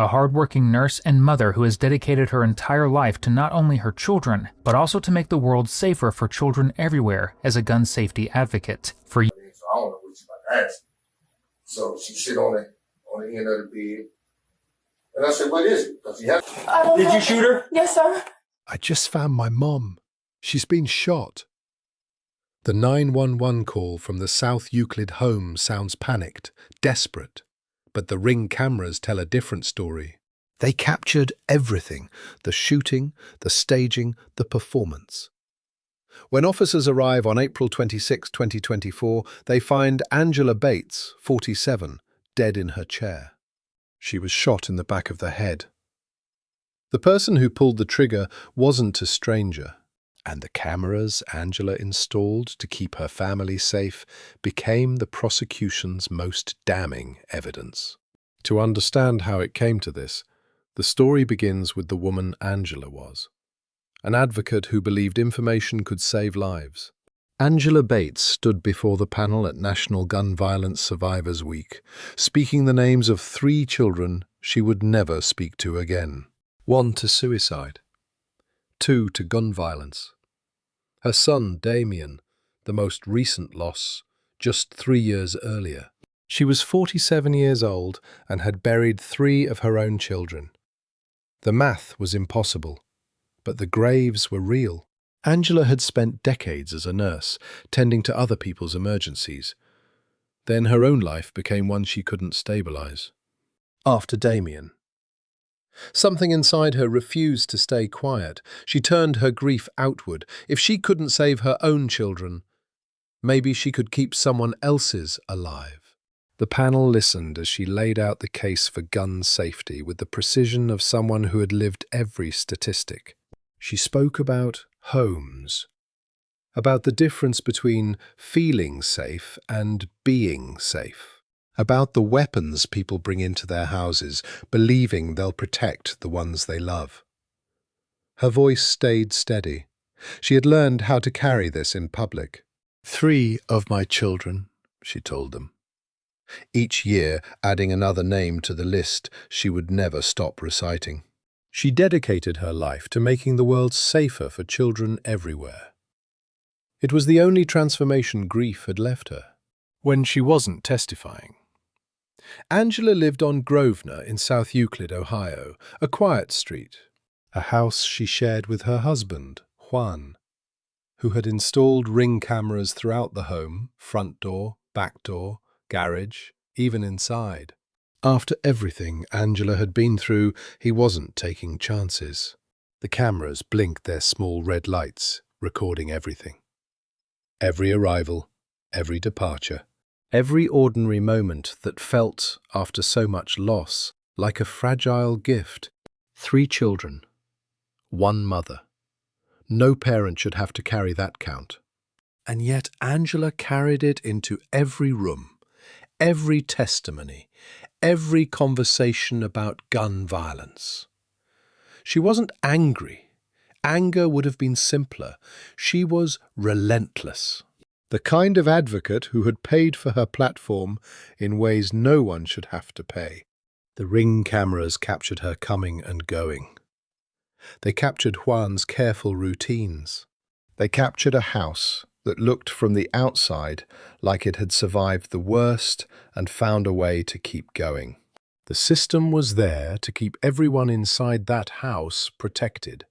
a hardworking nurse and mother who has dedicated her entire life to not only her children, but also to make the world safer for children everywhere as a gun safety advocate. For I don't know what you about to ask. So she sit on the end of the bed. And I said, what is it? Does he have? Did you shoot her? Yes, sir. I just found my mom. She's been shot. The 911 call from the South Euclid home sounds panicked, desperate. But the Ring cameras tell a different story. They captured everything: the shooting, the staging, the performance. When officers arrive on April 26, 2024, they find Angela Bates, 47, dead in her chair. She was shot in the back of the head. The person who pulled the trigger wasn't a stranger, and the cameras Angela installed to keep her family safe became the prosecution's most damning evidence. To understand how it came to this, the story begins with the woman Angela was, an advocate who believed information could save lives. Angela Bates stood before the panel at National Gun Violence Survivors Week, speaking the names of 3 children she would never speak to again. 1 to suicide, 2 to gun violence. Her son, Damien, the most recent loss, just 3 years earlier. She was 47 years old and had buried 3 of her own children. The math was impossible, but the graves were real. Angela had spent decades as a nurse, tending to other people's emergencies. Then her own life became one she couldn't stabilize. After Damien, something inside her refused to stay quiet. She turned her grief outward. If she couldn't save her own children, maybe she could keep someone else's alive. The panel listened as she laid out the case for gun safety with the precision of someone who had lived every statistic. She spoke about homes, about the difference between feeling safe and being safe, about the weapons people bring into their houses, believing they'll protect the ones they love. Her voice stayed steady. She had learned how to carry this in public. 3 of my children, she told them. Each year adding another name to the list she would never stop reciting. She dedicated her life to making the world safer for children everywhere. It was the only transformation grief had left her. When she wasn't testifying. Angela lived on Grosvenor in South Euclid, Ohio, a quiet street, a house she shared with her husband, Juan, who had installed Ring cameras throughout the home, front door, back door, garage, even inside. After everything Angela had been through, he wasn't taking chances. The cameras blinked their small red lights, recording everything. Every arrival, every departure, every ordinary moment that felt, after so much loss, like a fragile gift. 3 children, 1 mother. No parent should have to carry that count. And yet Angela carried it into every room, every testimony, every conversation about gun violence. She wasn't angry. Anger would have been simpler. She was relentless. The kind of advocate who had paid for her platform in ways no one should have to pay. The Ring cameras captured her coming and going. They captured Juan's careful routines. They captured a house that looked from the outside like it had survived the worst and found a way to keep going. The system was there to keep everyone inside that house protected.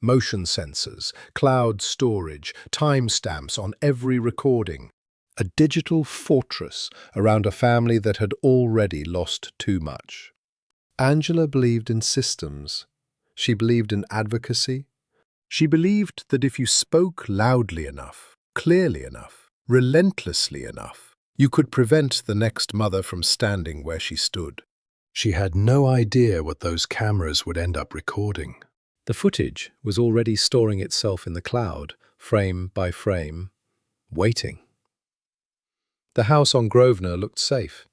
Motion sensors, cloud storage, timestamps on every recording. A digital fortress around a family that had already lost too much. Angela believed in systems. She believed in advocacy. She believed that if you spoke loudly enough, clearly enough, relentlessly enough, you could prevent the next mother from standing where she stood. She had no idea what those cameras would end up recording. The footage was already storing itself in the cloud, frame by frame, waiting. The house on Grosvenor looked safe.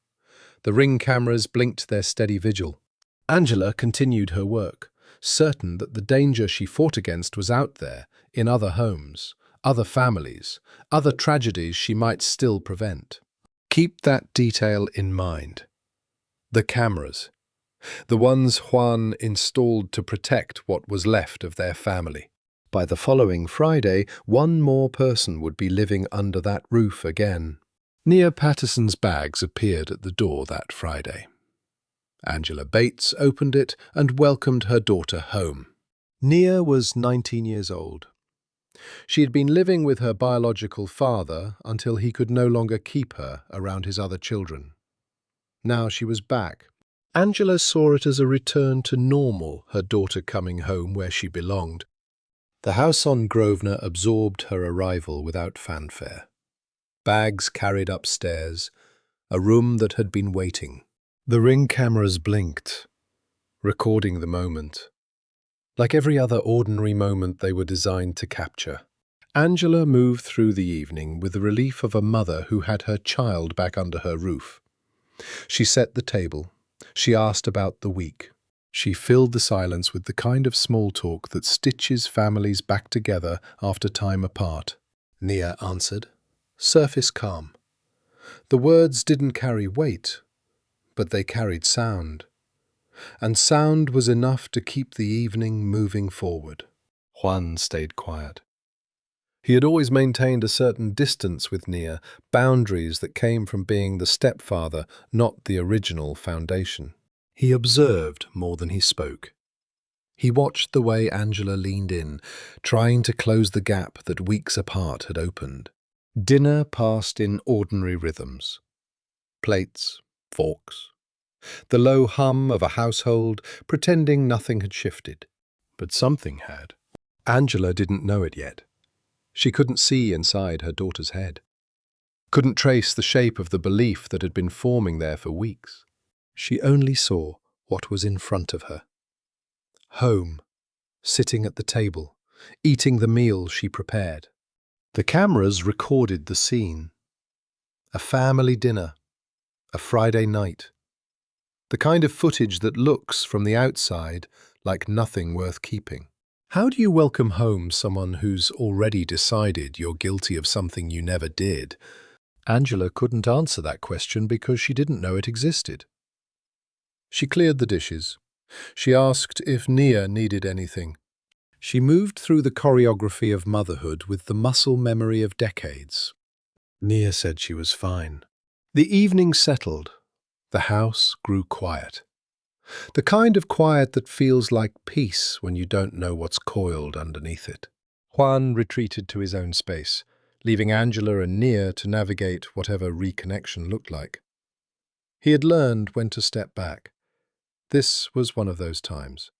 The Ring cameras blinked their steady vigil. Angela continued her work, certain that the danger she fought against was out there, in other homes, other families, other tragedies she might still prevent. Keep that detail in mind. The cameras. the ones Juan installed to protect what was left of their family. By the following Friday, one more person would be living under that roof again. Nia Patterson's bags appeared at the door that Friday. Angela Bates opened it and welcomed her daughter home. Nia was 19 years old. She had been living with her biological father until he could no longer keep her around his other children. Now she was back. Angela saw it as a return to normal, her daughter coming home where she belonged. The house on Grosvenor absorbed her arrival without fanfare. Bags carried upstairs, a room that had been waiting. The ring cameras blinked, recording the moment. Like every other ordinary moment they were designed to capture. Angela moved through the evening with the relief of a mother who had her child back under her roof. She set the table. She asked about the week. She filled the silence with the kind of small talk that stitches families back together after time apart. Nia answered, surface calm. The words didn't carry weight, but they carried sound. And sound was enough to keep the evening moving forward. Juan stayed quiet. He had always maintained a certain distance with Nia, boundaries that came from being the stepfather, not the original foundation. He observed more than he spoke. He watched the way Angela leaned in, trying to close the gap that weeks apart had opened. Dinner passed in ordinary rhythms. Plates, forks, the low hum of a household, pretending nothing had shifted. But something had. Angela didn't know it yet. She couldn't see inside her daughter's head. Couldn't trace the shape of the belief that had been forming there for weeks. She only saw what was in front of her. Home, sitting at the table, eating the meal she prepared. The cameras recorded the scene. A family dinner, a Friday night. The kind of footage that looks, from the outside, like nothing worth keeping. How do you welcome home someone who's already decided you're guilty of something you never did? Angela couldn't answer that question because she didn't know it existed. She cleared the dishes. She asked if Nia needed anything. She moved through the choreography of motherhood with the muscle memory of decades. Nia said she was fine. The evening settled. The house grew quiet. The kind of quiet that feels like peace when you don't know what's coiled underneath it. Juan retreated to his own space, leaving Angela and Nia to navigate whatever reconnection looked like. He had learned when to step back. This was one of those times.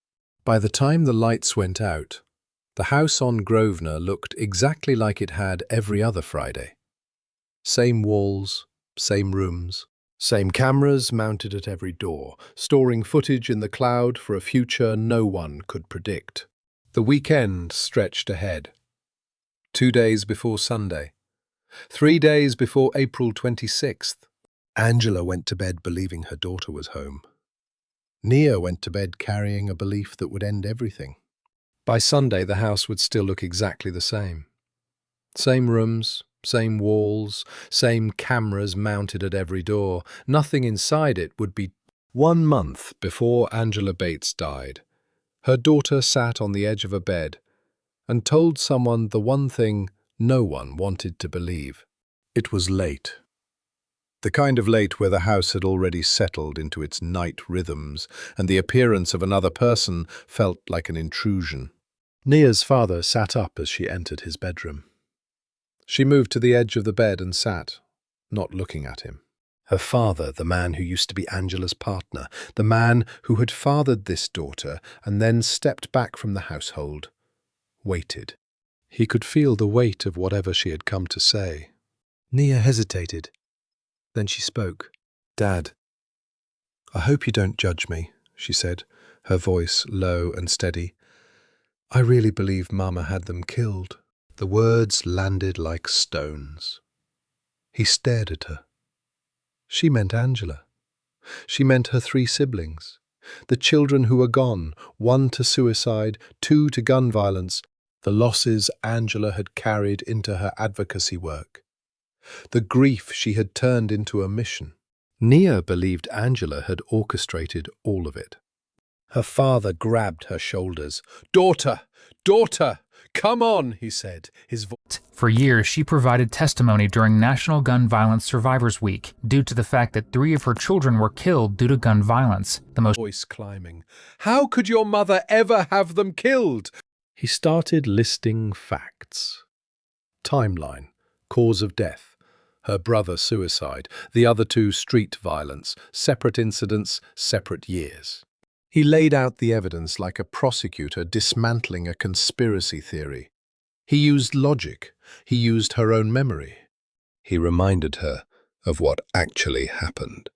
By the time the lights went out, the house on Grosvenor looked exactly like it had every other Friday. Same walls, same rooms, same cameras mounted at every door, storing footage in the cloud for a future no one could predict. The weekend stretched ahead. 2 days before Sunday. 3 days before April 26th. Angela went to bed believing her daughter was home. Nia went to bed carrying a belief that would end everything. By Sunday, the house would still look exactly the same. Same rooms, same walls, same cameras mounted at every door. Nothing inside it would be. 1 month before Angela Bates died, her daughter sat on the edge of a bed and told someone the one thing no one wanted to believe. It was late. The kind of late where the house had already settled into its night rhythms, and the appearance of another person felt like an intrusion. Nia's father sat up as she entered his bedroom. She moved to the edge of the bed and sat, not looking at him. Her father, the man who used to be Angela's partner, the man who had fathered this daughter and then stepped back from the household, waited. He could feel the weight of whatever she had come to say. Nia hesitated. Then she spoke. "Dad, I hope you don't judge me," she said, her voice low and steady. "I really believe Mama had them killed." The words landed like stones. He stared at her. She meant Angela. She meant her 3 siblings, the children who were gone, 1 to suicide, 2 to gun violence, the losses Angela had carried into her advocacy work, the grief she had turned into a mission. Nia believed Angela had orchestrated all of it. Her father grabbed her shoulders. "Daughter! Daughter! Come on," he said, his voice For years, she provided testimony during National Gun Violence Survivors Week due to the fact that 3 of her children were killed due to gun violence, the most climbing. "How could your mother ever have them killed?" He started listing facts. Timeline, cause of death, her brother suicide, the other 2 street violence, separate incidents, separate years. He laid out the evidence like a prosecutor dismantling a conspiracy theory. He used logic. He used her own memory. He reminded her of what actually happened,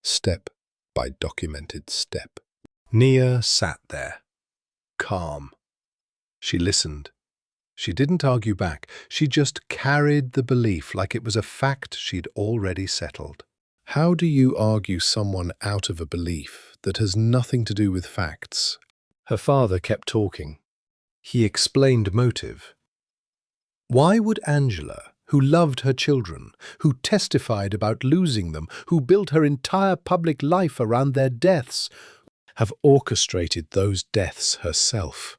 step by documented step. Nia sat there, calm. She listened. She didn't argue back. She just carried the belief like it was a fact she'd already settled. How do you argue someone out of a belief that has nothing to do with facts? Her father kept talking. He explained motive. Why would Angela, who loved her children, who testified about losing them, who built her entire public life around their deaths, have orchestrated those deaths herself?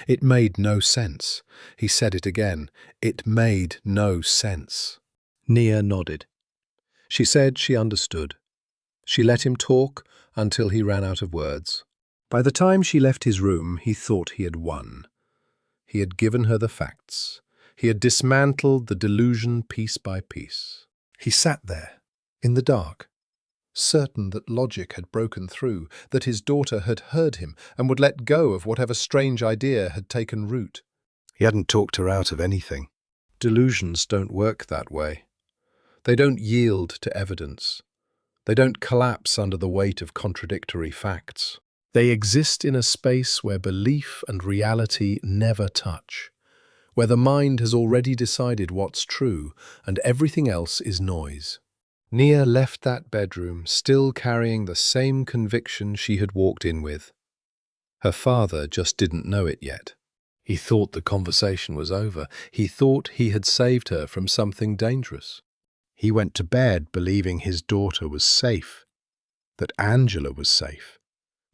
It made no sense. He said it again. It made no sense. Nia nodded. She said she understood. She let him talk until he ran out of words. By the time she left his room, he thought he had won. He had given her the facts. He had dismantled the delusion piece by piece. He sat there, in the dark, certain that logic had broken through, that his daughter had heard him and would let go of whatever strange idea had taken root. He hadn't talked her out of anything. Delusions don't work that way. They don't yield to evidence. They don't collapse under the weight of contradictory facts. They exist in a space where belief and reality never touch, where the mind has already decided what's true and everything else is noise. Nia left that bedroom still carrying the same conviction she had walked in with. Her father just didn't know it yet. He thought the conversation was over. He thought he had saved her from something dangerous. He went to bed believing his daughter was safe, that Angela was safe,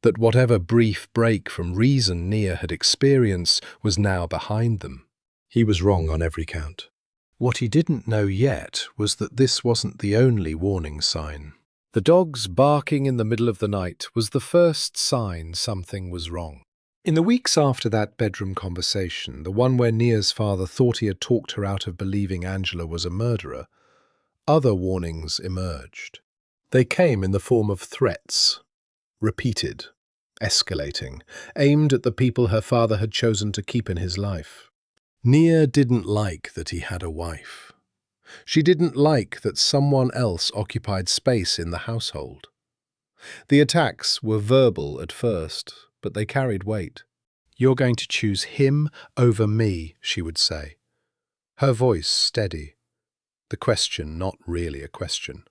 that whatever brief break from reason Nia had experienced was now behind them. He was wrong on every count. What he didn't know yet was that this wasn't the only warning sign. The dogs barking in the middle of the night was the first sign something was wrong. In the weeks after that bedroom conversation, the one where Nia's father thought he had talked her out of believing Angela was a murderer, other warnings emerged. They came in the form of threats, repeated, escalating, aimed at the people her father had chosen to keep in his life. Nia didn't like that he had a wife. She didn't like that someone else occupied space in the household. The attacks were verbal at first, but they carried weight. "You're going to choose him over me," she would say. Her voice steady, the question not really a question.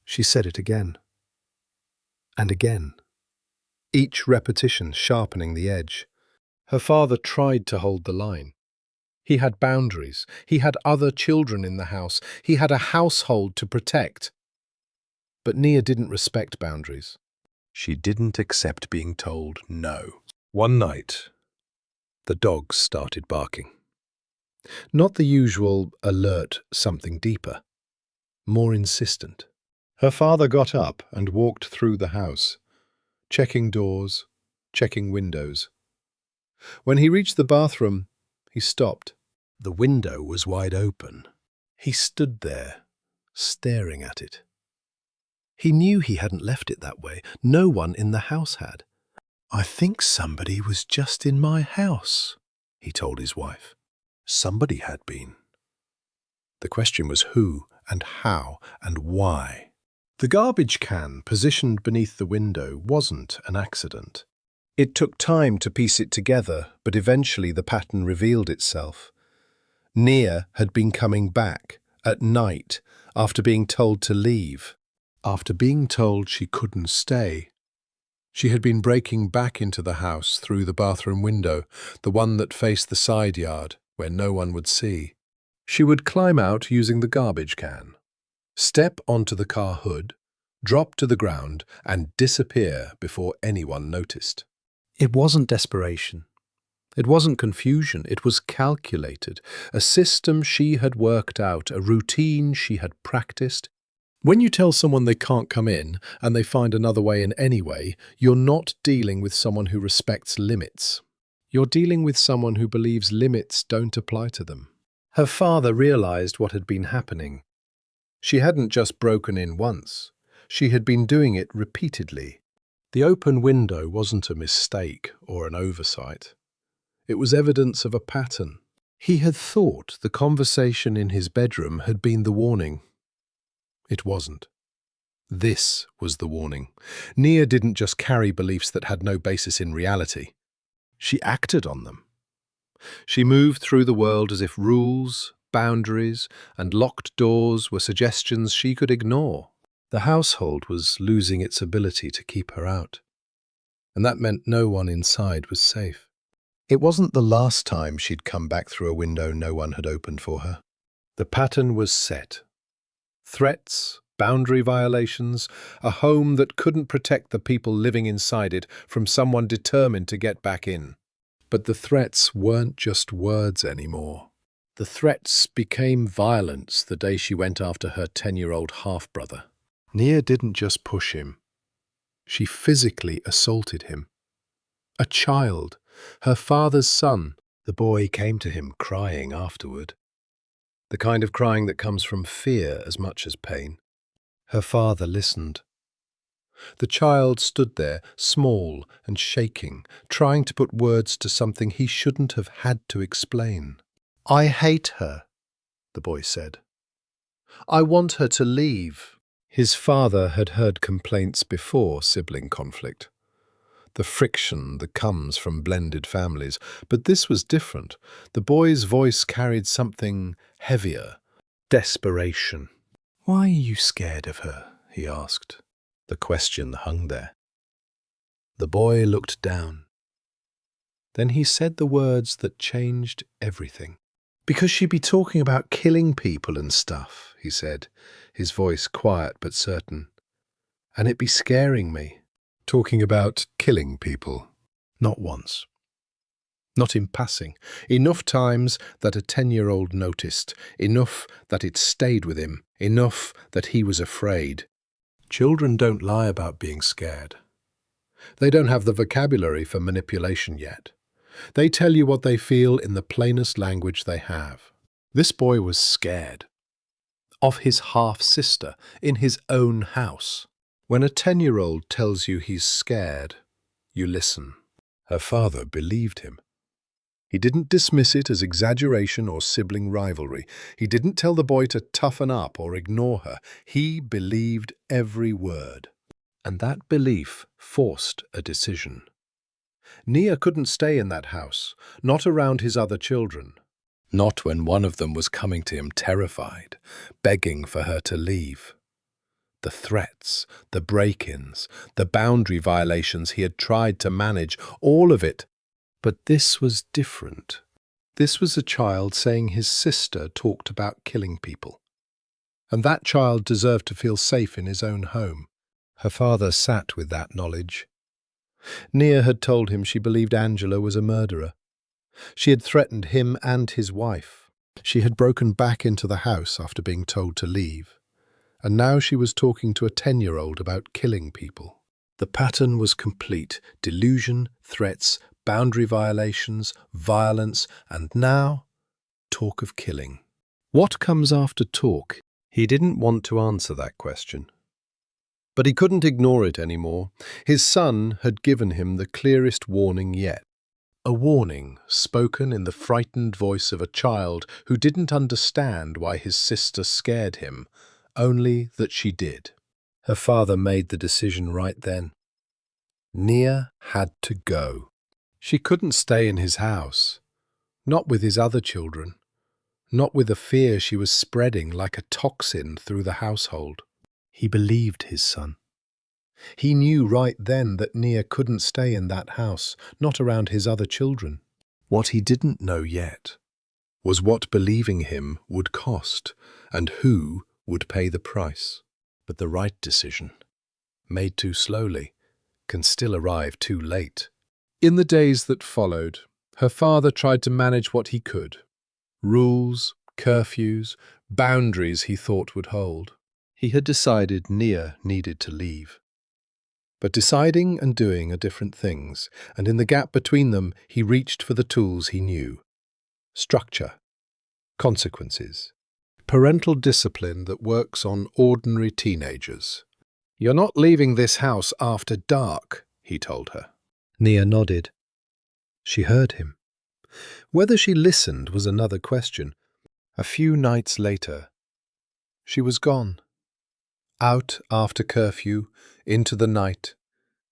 She said it again. And again. Each repetition sharpening the edge. Her father tried to hold the line. He had boundaries. He had other children in the house. He had a household to protect. But Nia didn't respect boundaries. She didn't accept being told no. One night, the dogs started barking. Not the usual alert something deeper, more insistent. Her father got up and walked through the house, checking doors, checking windows. When he reached the bathroom, he stopped. The window was wide open. He stood there, staring at it. He knew he hadn't left it that way. No one in the house had. "I think somebody was just in my house," he told his wife. Somebody had been. The question was who and how and why. The garbage can positioned beneath the window wasn't an accident. It took time to piece it together, but eventually the pattern revealed itself. Nia had been coming back at night after being told to leave, after being told she couldn't stay. She had been breaking back into the house through the bathroom window, the one that faced the side yard, where no one would see. She would climb out using the garbage can, step onto the car hood, drop to the ground, and disappear before anyone noticed. It wasn't desperation. It wasn't confusion. It was calculated, a system she had worked out, a routine she had practiced. When you tell someone they can't come in and they find another way in anyway, you're not dealing with someone who respects limits. You're dealing with someone who believes limits don't apply to them. Her father realized what had been happening. She hadn't just broken in once. She had been doing it repeatedly. The open window wasn't a mistake or an oversight. It was evidence of a pattern. He had thought the conversation in his bedroom had been the warning. It wasn't. This was the warning. Nia didn't just carry beliefs that had no basis in reality. She acted on them. She moved through the world as if rules, boundaries, and locked doors were suggestions she could ignore. The household was losing its ability to keep her out, and that meant no one inside was safe. It wasn't the last time she'd come back through a window no one had opened for her. The pattern was set. Threats, boundary violations, a home that couldn't protect the people living inside it from someone determined to get back in. But the threats weren't just words anymore. The threats became violence the day she went after her 10-year-old half-brother. Nia didn't just push him. She physically assaulted him. A child, her father's son. The boy came to him crying afterward. The kind of crying that comes from fear as much as pain. Her father listened. The child stood there, small and shaking, trying to put words to something he shouldn't have had to explain. "I hate her," the boy said. "I want her to leave." His father had heard complaints before sibling conflict. The friction that comes from blended families. But this was different. The boy's voice carried something heavier. Desperation. "Why are you scared of her?" he asked. The question hung there. The boy looked down. Then he said the words that changed everything. "Because she'd be talking about killing people and stuff," he said, his voice quiet but certain. "And it'd be scaring me." Talking about killing people. Not once. Not in passing. Enough times that a 10-year-old noticed. Enough that it stayed with him. Enough that he was afraid. Children don't lie about being scared. They don't have the vocabulary for manipulation yet. They tell you what they feel in the plainest language they have. This boy was scared. Of his half-sister in his own house. When a 10-year-old tells you he's scared, you listen. Her father believed him. He didn't dismiss it as exaggeration or sibling rivalry. He didn't tell the boy to toughen up or ignore her. He believed every word. And that belief forced a decision. Nia couldn't stay in that house, not around his other children. Not when one of them was coming to him terrified, begging for her to leave. The threats, the break-ins, the boundary violations he had tried to manage, all of it. But this was different. This was a child saying his sister talked about killing people. And that child deserved to feel safe in his own home. Her father sat with that knowledge. Nia had told him she believed Angela was a murderer. She had threatened him and his wife. She had broken back into the house after being told to leave. And now she was talking to a 10-year-old about killing people. The pattern was complete. Delusion, threats, boundary violations, violence, and now, talk of killing. What comes after talk? He didn't want to answer that question. But he couldn't ignore it anymore. His son had given him the clearest warning yet. A warning spoken in the frightened voice of a child who didn't understand why his sister scared him, only that she did. Her father made the decision right then. Nia had to go. She couldn't stay in his house, not with his other children, not with the fear she was spreading like a toxin through the household. He believed his son. He knew right then that Nia couldn't stay in that house, not around his other children. What he didn't know yet was what believing him would cost and who would pay the price. But the right decision made too slowly, can still arrive too late. In the days that followed, her father tried to manage what he could. Rules, curfews, boundaries he thought would hold. He had decided Nia needed to leave. But deciding and doing are different things, and in the gap between them, he reached for the tools he knew. Structure, consequences, parental discipline that works on ordinary teenagers. "You're not leaving this house after dark," he told her. Nia nodded. She heard him. Whether she listened was another question. A few nights later, she was gone. Out after curfew, into the night,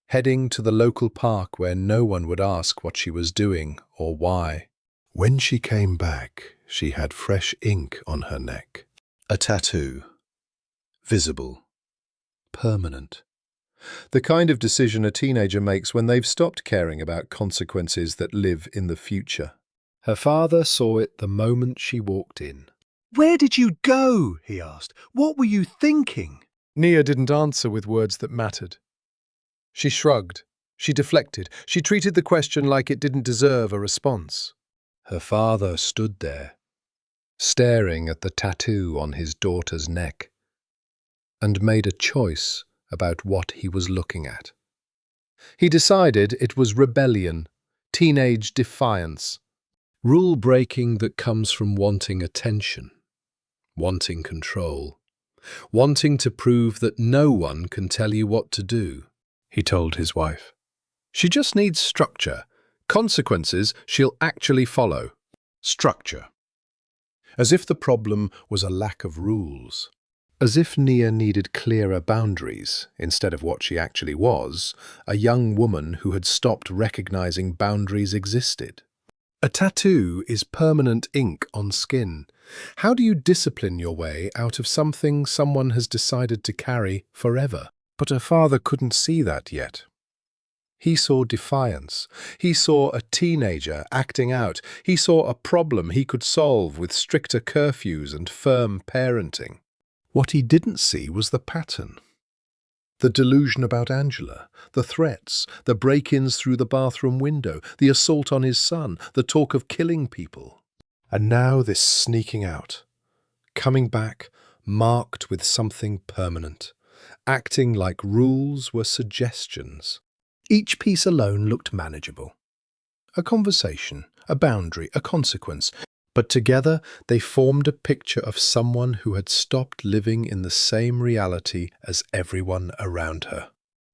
heading to the local park where no one would ask what she was doing or why. When she came back, she had fresh ink on her neck. A tattoo. Visible. Permanent. The kind of decision a teenager makes when they've stopped caring about consequences that live in the future. Her father saw it the moment she walked in. "Where did you go?" he asked. "What were you thinking?" Nia didn't answer with words that mattered. She shrugged. She deflected. She treated the question like it didn't deserve a response. Her father stood there, staring at the tattoo on his daughter's neck, and made a choice about what he was looking at. He decided it was rebellion, teenage defiance, rule-breaking that comes from wanting attention, wanting control, wanting to prove that no one can tell you what to do, he told his wife. She just needs structure, consequences she'll actually follow. Structure. As if the problem was a lack of rules. As if Nia needed clearer boundaries, instead of what she actually was, a young woman who had stopped recognizing boundaries existed. A tattoo is permanent ink on skin. How do you discipline your way out of something someone has decided to carry forever? But her father couldn't see that yet. He saw defiance. He saw a teenager acting out. He saw a problem he could solve with stricter curfews and firm parenting. What he didn't see was the pattern. The delusion about Angela, the threats, the break-ins through the bathroom window, the assault on his son, the talk of killing people. And now this sneaking out, coming back, marked with something permanent, acting like rules were suggestions. Each piece alone looked manageable. A conversation, a boundary, a consequence. But together they formed a picture of someone who had stopped living in the same reality as everyone around her.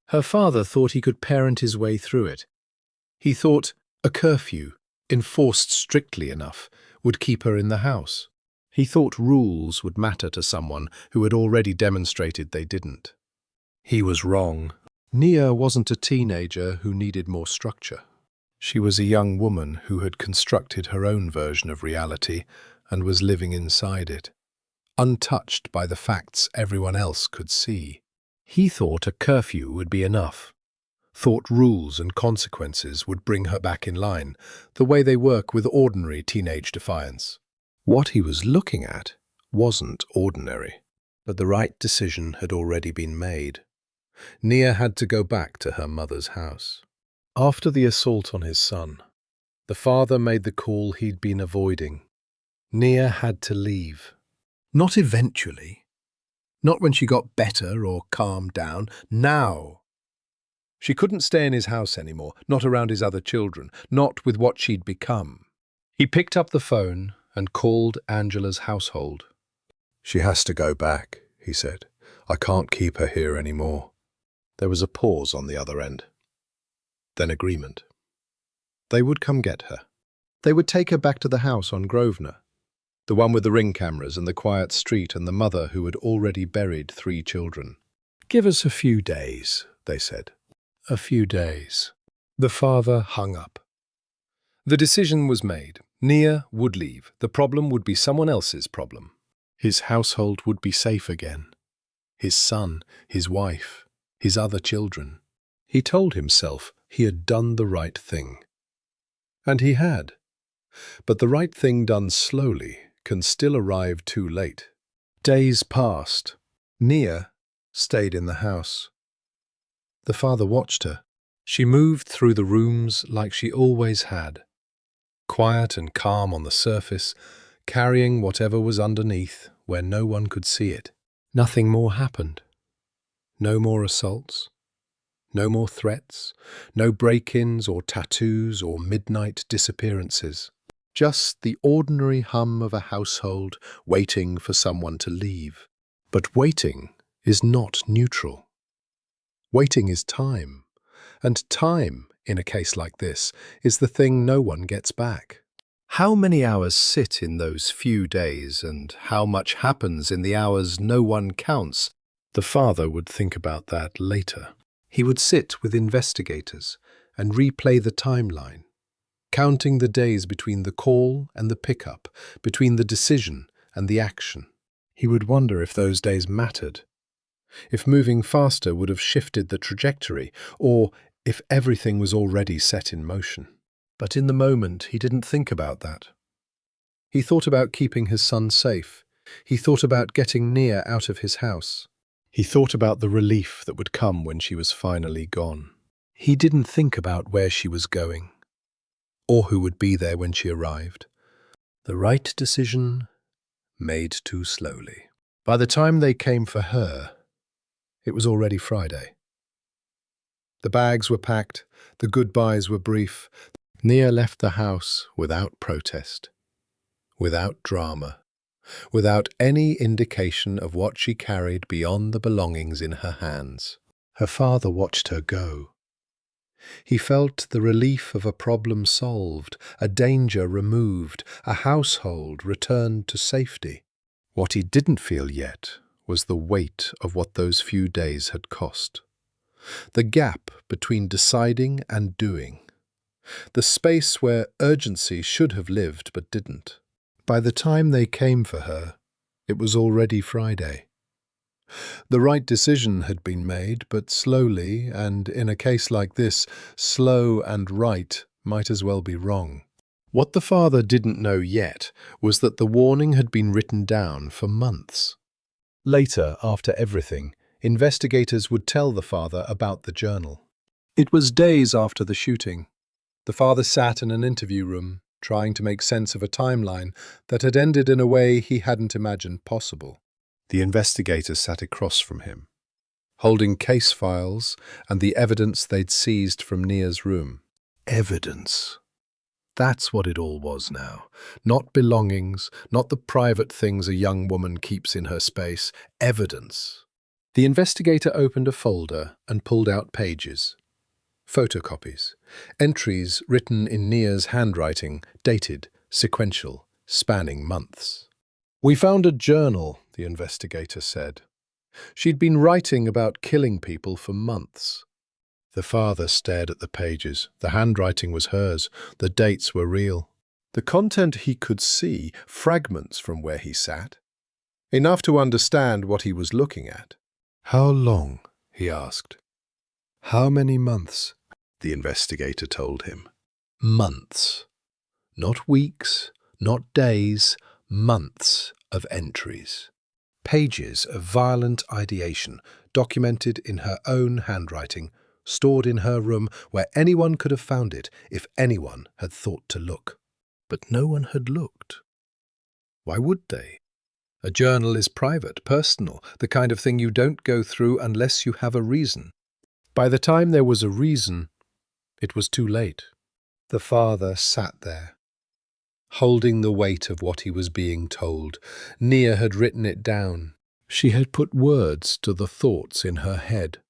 Her father thought he could parent his way through it. He thought a curfew, enforced strictly enough, would keep her in the house. He thought rules would matter to someone who had already demonstrated they didn't. He was wrong. Nia wasn't a teenager who needed more structure. She was a young woman who had constructed her own version of reality and was living inside it, untouched by the facts everyone else could see. He thought a curfew would be enough, thought rules and consequences would bring her back in line, the way they work with ordinary teenage defiance. What he was looking at wasn't ordinary, but the right decision had already been made. Nia had to go back to her mother's house. After the assault on his son, the father made the call he'd been avoiding. Nia had to leave. Not eventually. Not when she got better or calmed down. Now. She couldn't stay in his house anymore, not around his other children, not with what she'd become. He picked up the phone and called Angela's household. "She has to go back," he said. "I can't keep her here anymore." There was a pause on the other end. Then agreement. They would come get her. They would take her back to the house on Grosvenor, the one with the ring cameras and the quiet street and the mother who had already buried 3 children. "Give us a few days," they said. A few days. The father hung up. The decision was made. Nia would leave. The problem would be someone else's problem. His household would be safe again. His son, his wife, his other children. He told himself he had done the right thing. And he had. But the right thing done slowly can still arrive too late. Days passed. Nia stayed in the house. The father watched her. She moved through the rooms like she always had, quiet and calm on the surface, carrying whatever was underneath where no one could see it. Nothing more happened. No more assaults. No more threats. No break-ins or tattoos or midnight disappearances. Just the ordinary hum of a household waiting for someone to leave. But waiting is not neutral. Waiting is time. And time, in a case like this, is the thing no one gets back. How many hours sit in those few days, and how much happens in the hours no one counts? The father would think about that later. He would sit with investigators and replay the timeline, counting the days between the call and the pickup, between the decision and the action. He would wonder if those days mattered, if moving faster would have shifted the trajectory, or if everything was already set in motion. But in the moment, he didn't think about that. He thought about keeping his son safe. He thought about getting Nia out of his house. He thought about the relief that would come when she was finally gone. He didn't think about where she was going, or who would be there when she arrived. The right decision made too slowly. By the time they came for her, it was already Friday. The bags were packed, the goodbyes were brief. Nia left the house without protest, without drama, without any indication of what she carried beyond the belongings in her hands. Her father watched her go. He felt the relief of a problem solved, a danger removed, a household returned to safety. What he didn't feel yet was the weight of what those few days had cost. The gap between deciding and doing. The space where urgency should have lived but didn't. By the time they came for her, it was already Friday. The right decision had been made, but slowly, and in a case like this, slow and right might as well be wrong. What the father didn't know yet was that the warning had been written down for months. Later, after everything, investigators would tell the father about the journal. It was days after the shooting. The father sat in an interview room, trying to make sense of a timeline that had ended in a way he hadn't imagined possible. The investigator sat across from him, holding case files and the evidence they'd seized from Nia's room. Evidence. That's what it all was now. Not belongings, not the private things a young woman keeps in her space. Evidence. The investigator opened a folder and pulled out pages. Photocopies. Entries written in Nia's handwriting, dated, sequential, spanning months. "We found a journal," the investigator said. "She'd been writing about killing people for months." The father stared at the pages. The handwriting was hers. The dates were real. The content he could see, fragments from where he sat. Enough to understand what he was looking at. "How long?" he asked. "How many months?" the investigator told him. Months. Not weeks, not days, months of entries. Pages of violent ideation, documented in her own handwriting, stored in her room where anyone could have found it if anyone had thought to look. But no one had looked. Why would they? A journal is private, personal, the kind of thing you don't go through unless you have a reason. By the time there was a reason, it was too late. The father sat there, holding the weight of what he was being told. Nia had written it down. She had put words to the thoughts in her head,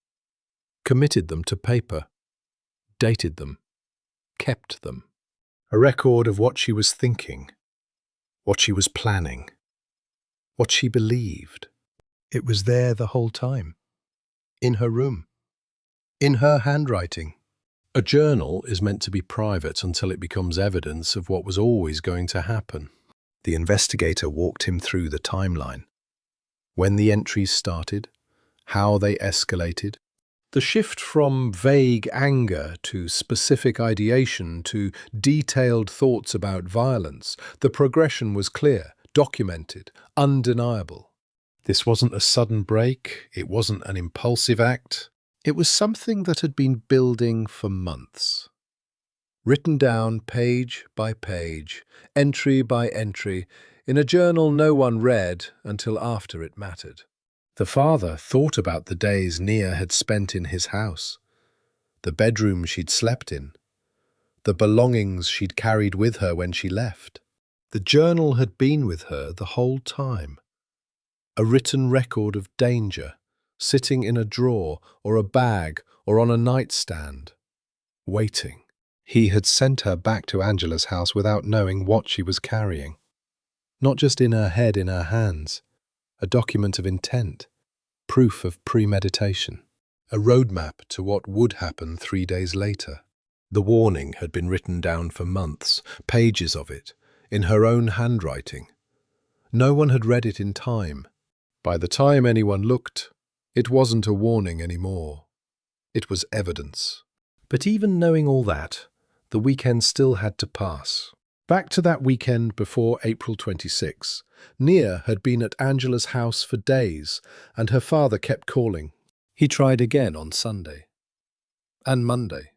committed them to paper, dated them, kept them. A record of what she was thinking, what she was planning, what she believed. It was there the whole time, in her room, in her handwriting. A journal is meant to be private until it becomes evidence of what was always going to happen. The investigator walked him through the timeline. When the entries started, how they escalated, the shift from vague anger to specific ideation to detailed thoughts about violence. The progression was clear, documented, undeniable. This wasn't a sudden break. It wasn't an impulsive act. It was something that had been building for months. Written down page by page, entry by entry, in a journal no one read until after it mattered. The father thought about the days Nia had spent in his house, the bedroom she'd slept in, the belongings she'd carried with her when she left. The journal had been with her the whole time, a written record of danger, sitting in a drawer or a bag or on a nightstand, waiting. He had sent her back to Angela's house without knowing what she was carrying. Not just in her head, in her hands. A document of intent, proof of premeditation, a roadmap to what would happen 3 days later. The warning had been written down for months, pages of it, in her own handwriting. No one had read it in time. By the time anyone looked, it wasn't a warning anymore. It was evidence. But even knowing all that, the weekend still had to pass. Back to that weekend before April 26. Nia had been at Angela's house for days, and her father kept calling. He tried again on Sunday, and Monday,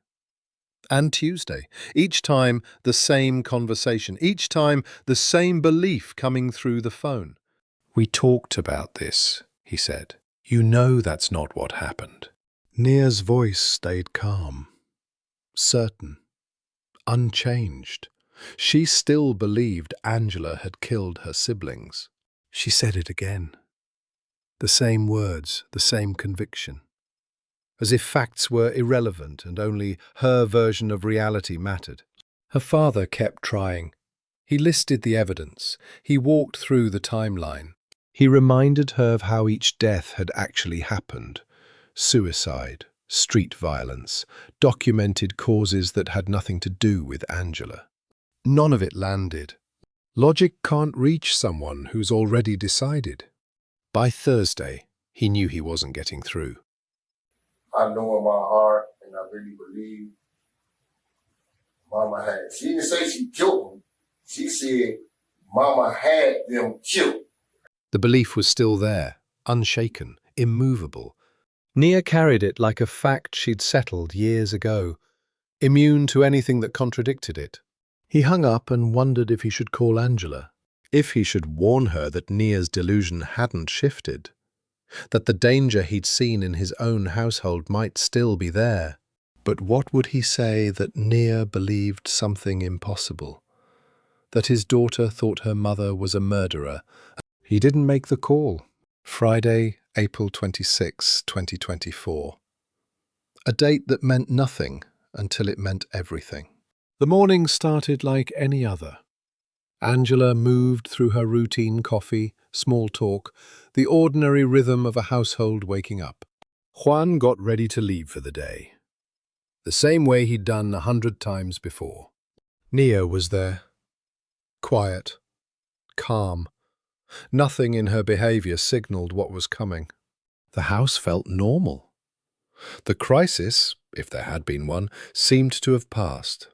and Tuesday. Each time the same conversation, each time the same belief coming through the phone. "We talked about this," he said. "You know that's not what happened." Nia's voice stayed calm, certain, unchanged. She still believed Angela had killed her siblings. She said it again. The same words, the same conviction. As if facts were irrelevant and only her version of reality mattered. Her father kept trying. He listed the evidence. He walked through the timeline. He reminded her of how each death had actually happened. Suicide, street violence, documented causes that had nothing to do with Angela. None of it landed. Logic can't reach someone who's already decided. By Thursday, he knew he wasn't getting through. I know in my heart, and I really believe Mama had. She didn't say she killed them. She said Mama had them killed. The belief was still there, unshaken, immovable. Nia carried it like a fact she'd settled years ago, immune to anything that contradicted it. He hung up and wondered if he should call Angela, if he should warn her that Nia's delusion hadn't shifted, that the danger he'd seen in his own household might still be there. But what would he say that Nia believed something impossible, that his daughter thought her mother was a murderer? He didn't make the call. Friday, April 26, 2024. A date that meant nothing until it meant everything. The morning started like any other. Angela moved through her routine coffee, small talk, the ordinary rhythm of a household waking up. Juan got ready to leave for the day, the same way he'd done 100 times before. Nia was there, quiet, calm. Nothing in her behavior signaled what was coming. The house felt normal. The crisis, if there had been one, seemed to have passed.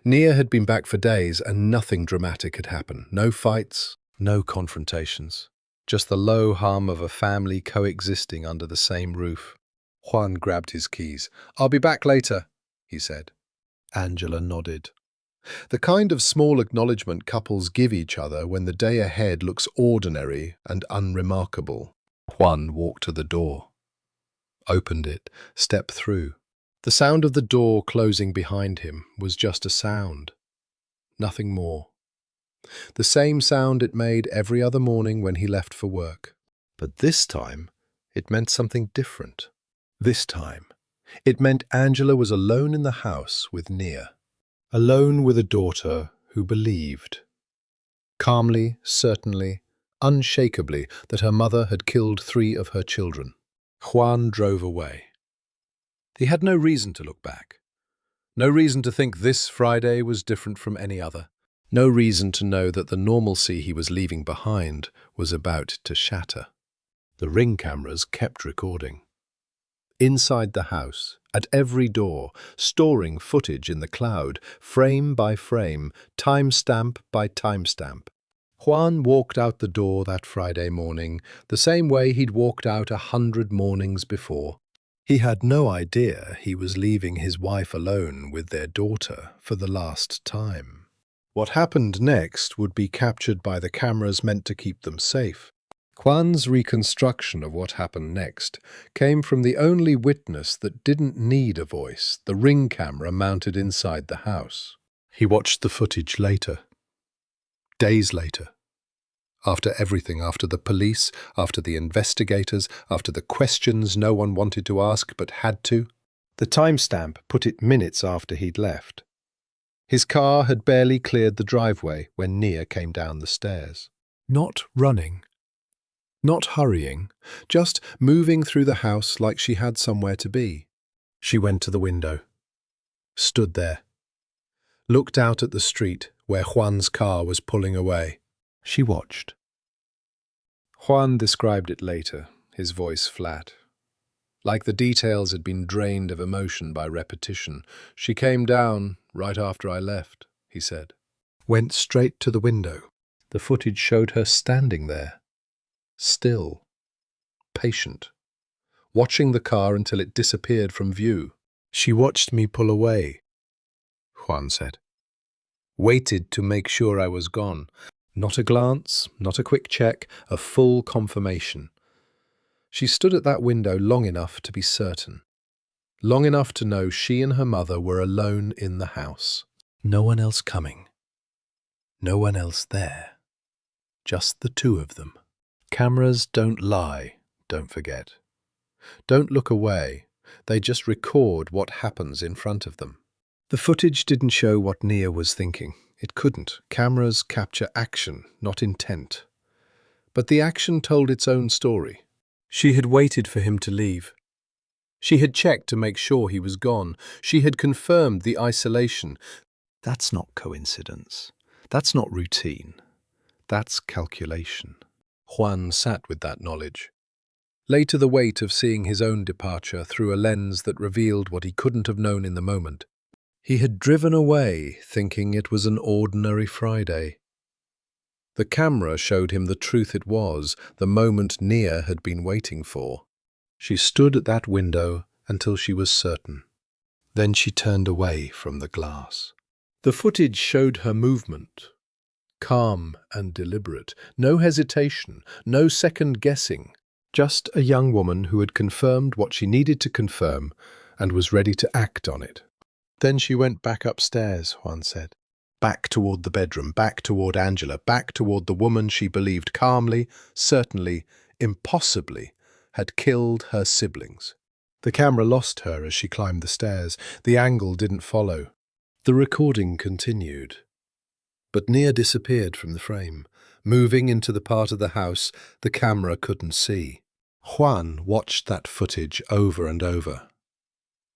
Nia had been back for days and nothing dramatic had happened. No fights, no confrontations. Just the low hum of a family coexisting under the same roof. Juan grabbed his keys. "I'll be back later," he said. Angela nodded. The kind of small acknowledgement couples give each other when the day ahead looks ordinary and unremarkable. Juan walked to the door, opened it, stepped through. The sound of the door closing behind him was just a sound, nothing more. The same sound it made every other morning when he left for work. But this time, it meant something different. This time, it meant Angela was alone in the house with Nia, alone with a daughter who believed, calmly, certainly, unshakably, that her mother had killed 3 of her children. Juan drove away. He had no reason to look back. No reason to think this Friday was different from any other. No reason to know that the normalcy he was leaving behind was about to shatter. The Ring cameras kept recording. Inside the house, at every door, storing footage in the cloud, frame by frame, timestamp by timestamp. Juan walked out the door that Friday morning, the same way he'd walked out 100 mornings before. He had no idea he was leaving his wife alone with their daughter for the last time. What happened next would be captured by the cameras meant to keep them safe. Juan's reconstruction of what happened next came from the only witness that didn't need a voice, the ring camera mounted inside the house. He watched the footage later, days later. After everything, after the police, after the investigators, after the questions no one wanted to ask but had to. The timestamp put it minutes after he'd left. His car had barely cleared the driveway when Nia came down the stairs. Not running, not hurrying, just moving through the house like she had somewhere to be. She went to the window, stood there, looked out at the street where Juan's car was pulling away. She watched. Juan described it later, his voice flat. Like the details had been drained of emotion by repetition. She came down right after I left, he said. Went straight to the window. The footage showed her standing there, still, patient, watching the car until it disappeared from view. She watched me pull away, Juan said. Waited to make sure I was gone. Not a glance, not a quick check, a full confirmation. She stood at that window long enough to be certain. Long enough to know she and her mother were alone in the house. No one else coming. No one else there. Just the two of them. Cameras don't lie, don't forget. Don't look away. They just record what happens in front of them. The footage didn't show what Nia was thinking. It couldn't. Cameras capture action, not intent. But the action told its own story. She had waited for him to leave. She had checked to make sure he was gone. She had confirmed the isolation. That's not coincidence. That's not routine. That's calculation. Juan sat with that knowledge. Later, the weight of seeing his own departure through a lens that revealed what he couldn't have known in the moment. He had driven away, thinking it was an ordinary Friday. The camera showed him the truth it was, the moment Nia had been waiting for. She stood at that window until she was certain. Then she turned away from the glass. The footage showed her movement, calm and deliberate, no hesitation, no second guessing, just a young woman who had confirmed what she needed to confirm and was ready to act on it. Then she went back upstairs, Juan said. Back toward the bedroom, back toward Angela, back toward the woman she believed calmly, certainly, impossibly, had killed her siblings. The camera lost her as she climbed the stairs. The angle didn't follow. The recording continued. But Nia disappeared from the frame, moving into the part of the house the camera couldn't see. Juan watched that footage over and over.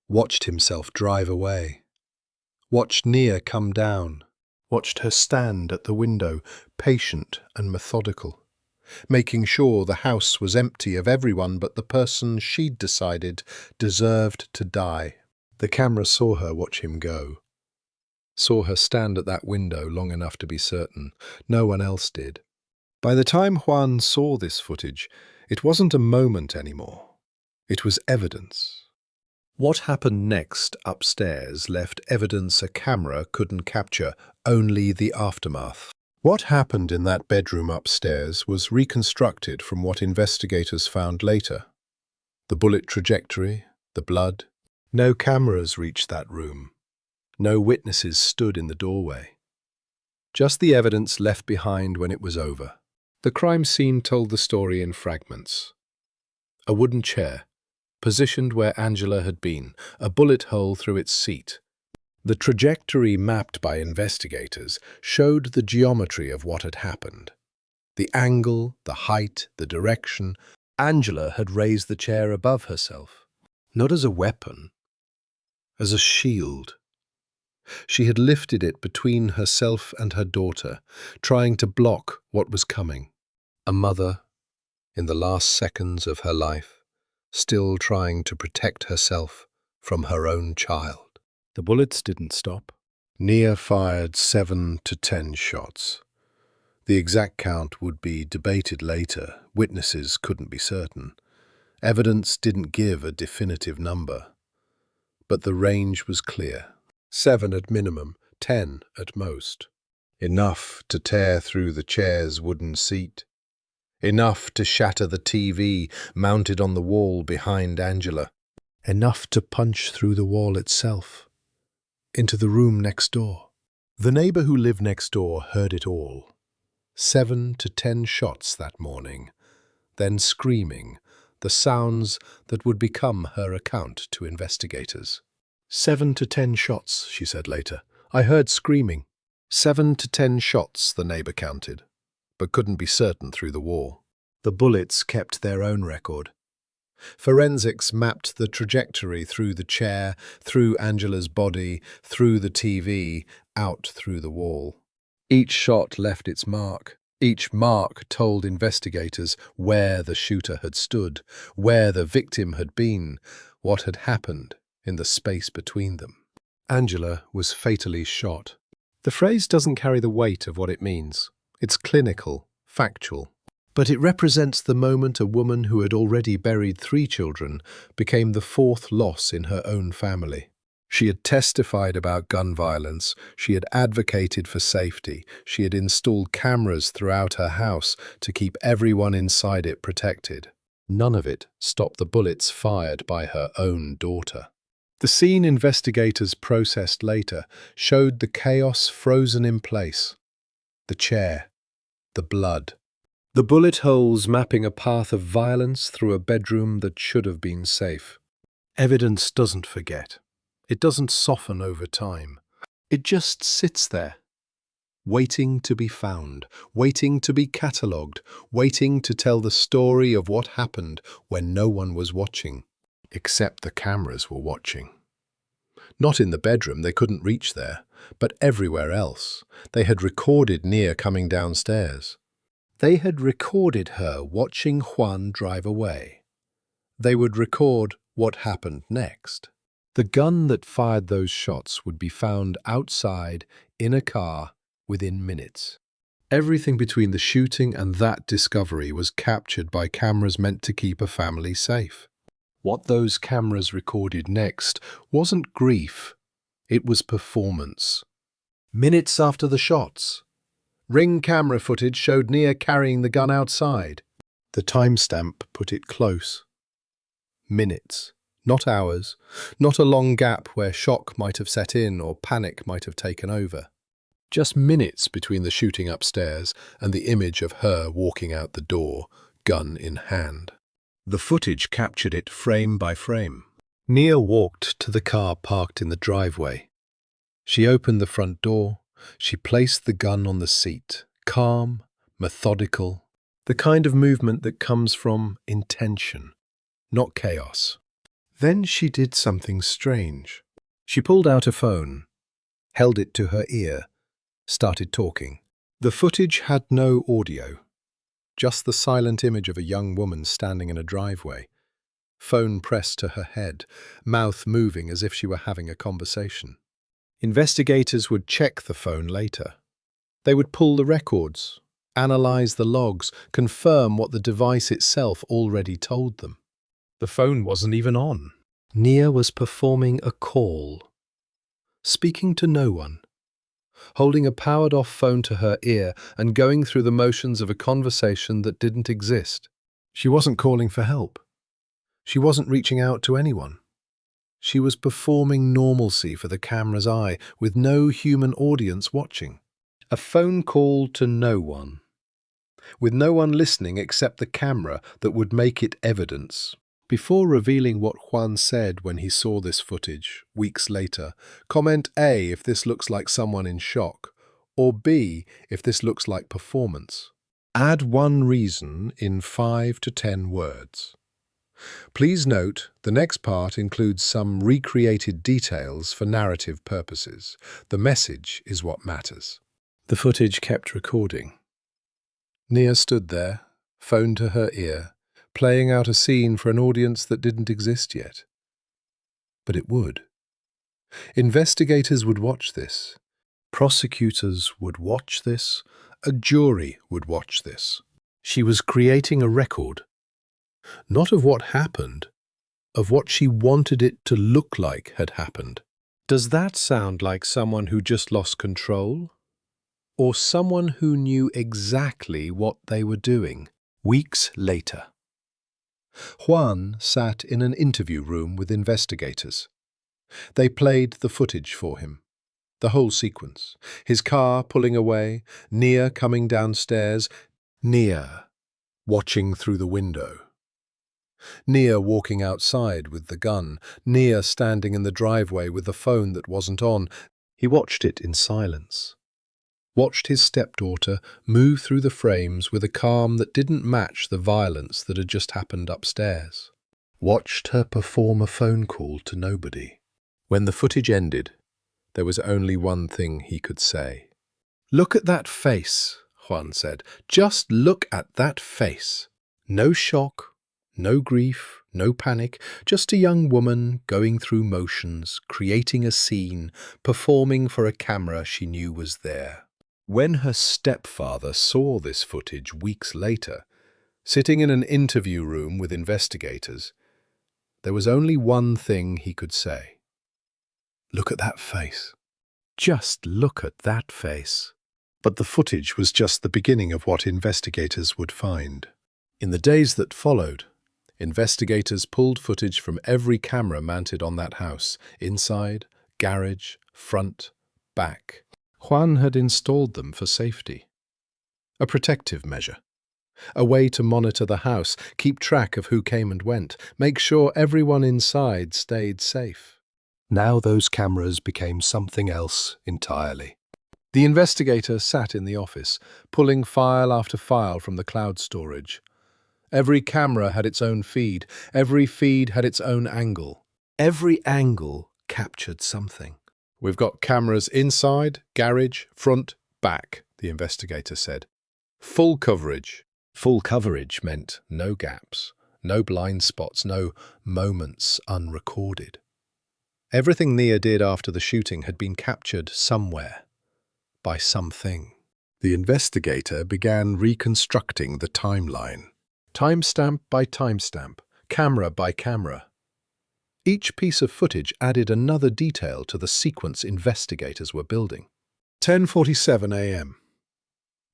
Watched himself drive away. Watched Nia come down. Watched her stand at the window, patient and methodical, making sure the house was empty of everyone but the person she'd decided deserved to die. The camera saw her watch him go. Saw her stand at that window long enough to be certain. No one else did. By the time Juan saw this footage, it wasn't a moment anymore. It was evidence. What happened next upstairs left evidence a camera couldn't capture, only the aftermath. What happened in that bedroom upstairs was reconstructed from what investigators found later. The bullet trajectory, the blood. No cameras reached that room. No witnesses stood in the doorway. Just the evidence left behind when it was over. The crime scene told the story in fragments. A wooden chair, positioned where Angela had been, a bullet hole through its seat. The trajectory mapped by investigators showed the geometry of what had happened. The angle, the height, the direction. Angela had raised the chair above herself, not as a weapon, as a shield. She had lifted it between herself and her daughter, trying to block what was coming. A mother, in the last seconds of her life, still trying to protect herself from her own child. The bullets didn't stop. Nia fired 7 to 10 shots. The exact count would be debated later. Witnesses couldn't be certain. Evidence didn't give a definitive number, but the range was clear. 7 at minimum, 10 at most. Enough to tear through the chair's wooden seat. Enough to shatter the TV mounted on the wall behind Angela. Enough to punch through the wall itself, into the room next door. The neighbor who lived next door heard it all. 7 to 10 shots that morning, then screaming, the sounds that would become her account to investigators. 7 to 10 shots, she said later. I heard screaming. 7 to 10 shots, the neighbor counted, but couldn't be certain through the wall. The bullets kept their own record. Forensics mapped the trajectory through the chair, through Angela's body, through the TV, out through the wall. Each shot left its mark. Each mark told investigators where the shooter had stood, where the victim had been, what had happened in the space between them. Angela was fatally shot. The phrase doesn't carry the weight of what it means. It's clinical, factual. But it represents the moment a woman who had already buried 3 children became the 4th loss in her own family. She had testified about gun violence, she had advocated for safety, she had installed cameras throughout her house to keep everyone inside it protected. None of it stopped the bullets fired by her own daughter. The scene investigators processed later showed the chaos frozen in place. The chair, the blood, the bullet holes mapping a path of violence through a bedroom that should have been safe. Evidence doesn't forget. It doesn't soften over time. It just sits there, waiting to be found, waiting to be catalogued, waiting to tell the story of what happened when no one was watching, except the cameras were watching. Not in the bedroom, they couldn't reach there, but everywhere else. They had recorded Nia coming downstairs. They had recorded her watching Juan drive away. They would record what happened next. The gun that fired those shots would be found outside, in a car, within minutes. Everything between the shooting and that discovery was captured by cameras meant to keep a family safe. What those cameras recorded next wasn't grief, it was performance. Minutes after the shots, Ring camera footage showed Nia carrying the gun outside. The timestamp put it close. Minutes, not hours, not a long gap where shock might have set in or panic might have taken over. Just minutes between the shooting upstairs and the image of her walking out the door, gun in hand. The footage captured it frame by frame. Nia walked to the car parked in the driveway. She opened the front door. She placed the gun on the seat, calm, methodical, the kind of movement that comes from intention, not chaos. Then she did something strange. She pulled out a phone, held it to her ear, started talking. The footage had no audio, just the silent image of a young woman standing in a driveway, phone pressed to her head, mouth moving as if she were having a conversation. Investigators would check the phone later. They would pull the records, analyze the logs, confirm what the device itself already told them. The phone wasn't even on. Nia was performing a call, speaking to no one, holding a powered-off phone to her ear and going through the motions of a conversation that didn't exist. She wasn't calling for help. She wasn't reaching out to anyone. She was performing normalcy for the camera's eye, with no human audience watching. A phone call to no one, with no one listening except the camera that would make it evidence. Before revealing what Juan said when he saw this footage, weeks later, comment A if this looks like someone in shock, or B if this looks like performance. Add one reason in 5 to 10 words. Please note, the next part includes some recreated details for narrative purposes. The message is what matters. The footage kept recording. Nia stood there, phone to her ear, playing out a scene for an audience that didn't exist yet. But it would. Investigators would watch this. Prosecutors would watch this. A jury would watch this. She was creating a record. Not of what happened, of what she wanted it to look like had happened. Does that sound like someone who just lost control? Or someone who knew exactly what they were doing? Weeks later, Juan sat in an interview room with investigators. They played the footage for him. The whole sequence. His car pulling away, Nia coming downstairs, Nia watching through the window. Nia walking outside with the gun, Nia standing in the driveway with the phone that wasn't on. He watched it in silence. Watched his stepdaughter move through the frames with a calm that didn't match the violence that had just happened upstairs. Watched her perform a phone call to nobody. When the footage ended, there was only one thing he could say. "Look at that face," Juan said. "Just look at that face. No shock, no grief, no panic, just a young woman going through motions, creating a scene, performing for a camera she knew was there." When her stepfather saw this footage weeks later, sitting in an interview room with investigators, there was only one thing he could say. "Look at that face. Just look at that face." But the footage was just the beginning of what investigators would find. In the days that followed, investigators pulled footage from every camera mounted on that house, inside, garage, front, back. Juan had installed them for safety. A protective measure. A way to monitor the house, keep track of who came and went, make sure everyone inside stayed safe. Now those cameras became something else entirely. The investigator sat in the office, pulling file after file from the cloud storage. Every camera had its own feed. Every feed had its own angle. Every angle captured something. "We've got cameras inside, garage, front, back," the investigator said. "Full coverage." Full coverage meant no gaps, no blind spots, no moments unrecorded. Everything Nia did after the shooting had been captured somewhere, by something. The investigator began reconstructing the timeline. Timestamp by timestamp, camera by camera. Each piece of footage added another detail to the sequence investigators were building. 10:47 a.m.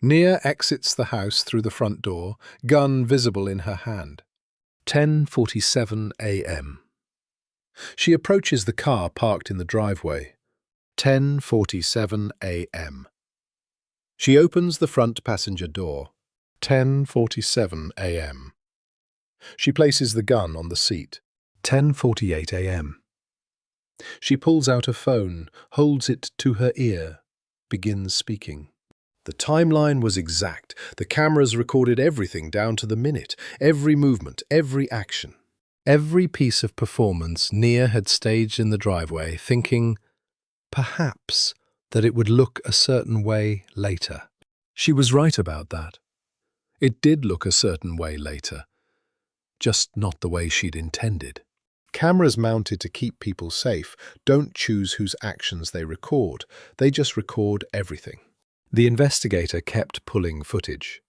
Nia exits the house through the front door, gun visible in her hand. 10:47 a.m. She approaches the car parked in the driveway. 10:47 a.m. She opens the front passenger door. 10:47 a.m. She places the gun on the seat. 10:48 a.m. She pulls out a phone, holds it to her ear, begins speaking. The timeline was exact. The cameras recorded everything down to the minute, every movement, every action. Every piece of performance Nia had staged in the driveway, thinking, perhaps, that it would look a certain way later. She was right about that. It did look a certain way later, just not the way she'd intended. Cameras mounted to keep people safe don't choose whose actions they record. They just record everything. The investigator kept pulling footage.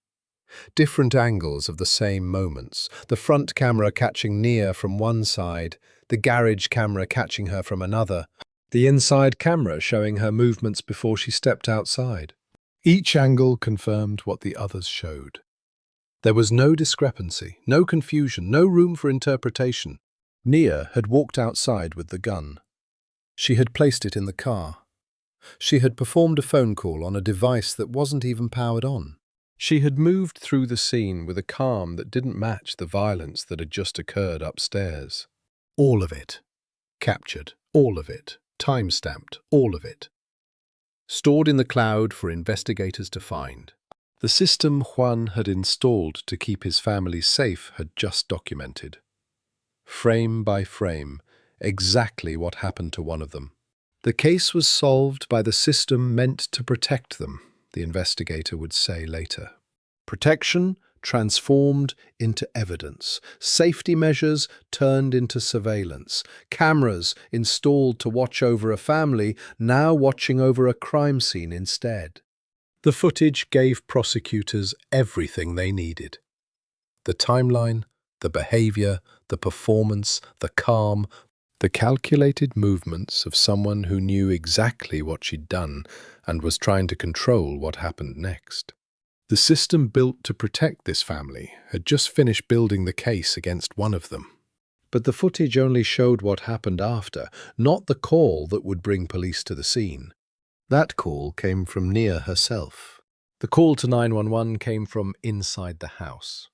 Different angles of the same moments. The front camera catching Nia from one side, the garage camera catching her from another, the inside camera showing her movements before she stepped outside. Each angle confirmed what the others showed. There was no discrepancy, no confusion, no room for interpretation. Nia had walked outside with the gun. She had placed it in the car. She had performed a phone call on a device that wasn't even powered on. She had moved through the scene with a calm that didn't match the violence that had just occurred upstairs. All of it. Captured. All of it. Time-stamped. All of it. Stored in the cloud for investigators to find. The system Juan had installed to keep his family safe had just documented. Frame by frame, exactly what happened to one of them. The case was solved by the system meant to protect them, the investigator would say later. Protection transformed into evidence, safety measures turned into surveillance, cameras installed to watch over a family now watching over a crime scene instead. The footage gave prosecutors everything they needed. The timeline, The behavior, the performance, the calm, the calculated movements of someone who knew exactly what she'd done and was trying to control what happened next. The system built to protect this family had just finished building the case against one of them. But the footage only showed what happened after, not the call that would bring police to the scene. That call came from Nia herself. The call to 911 came from inside the house.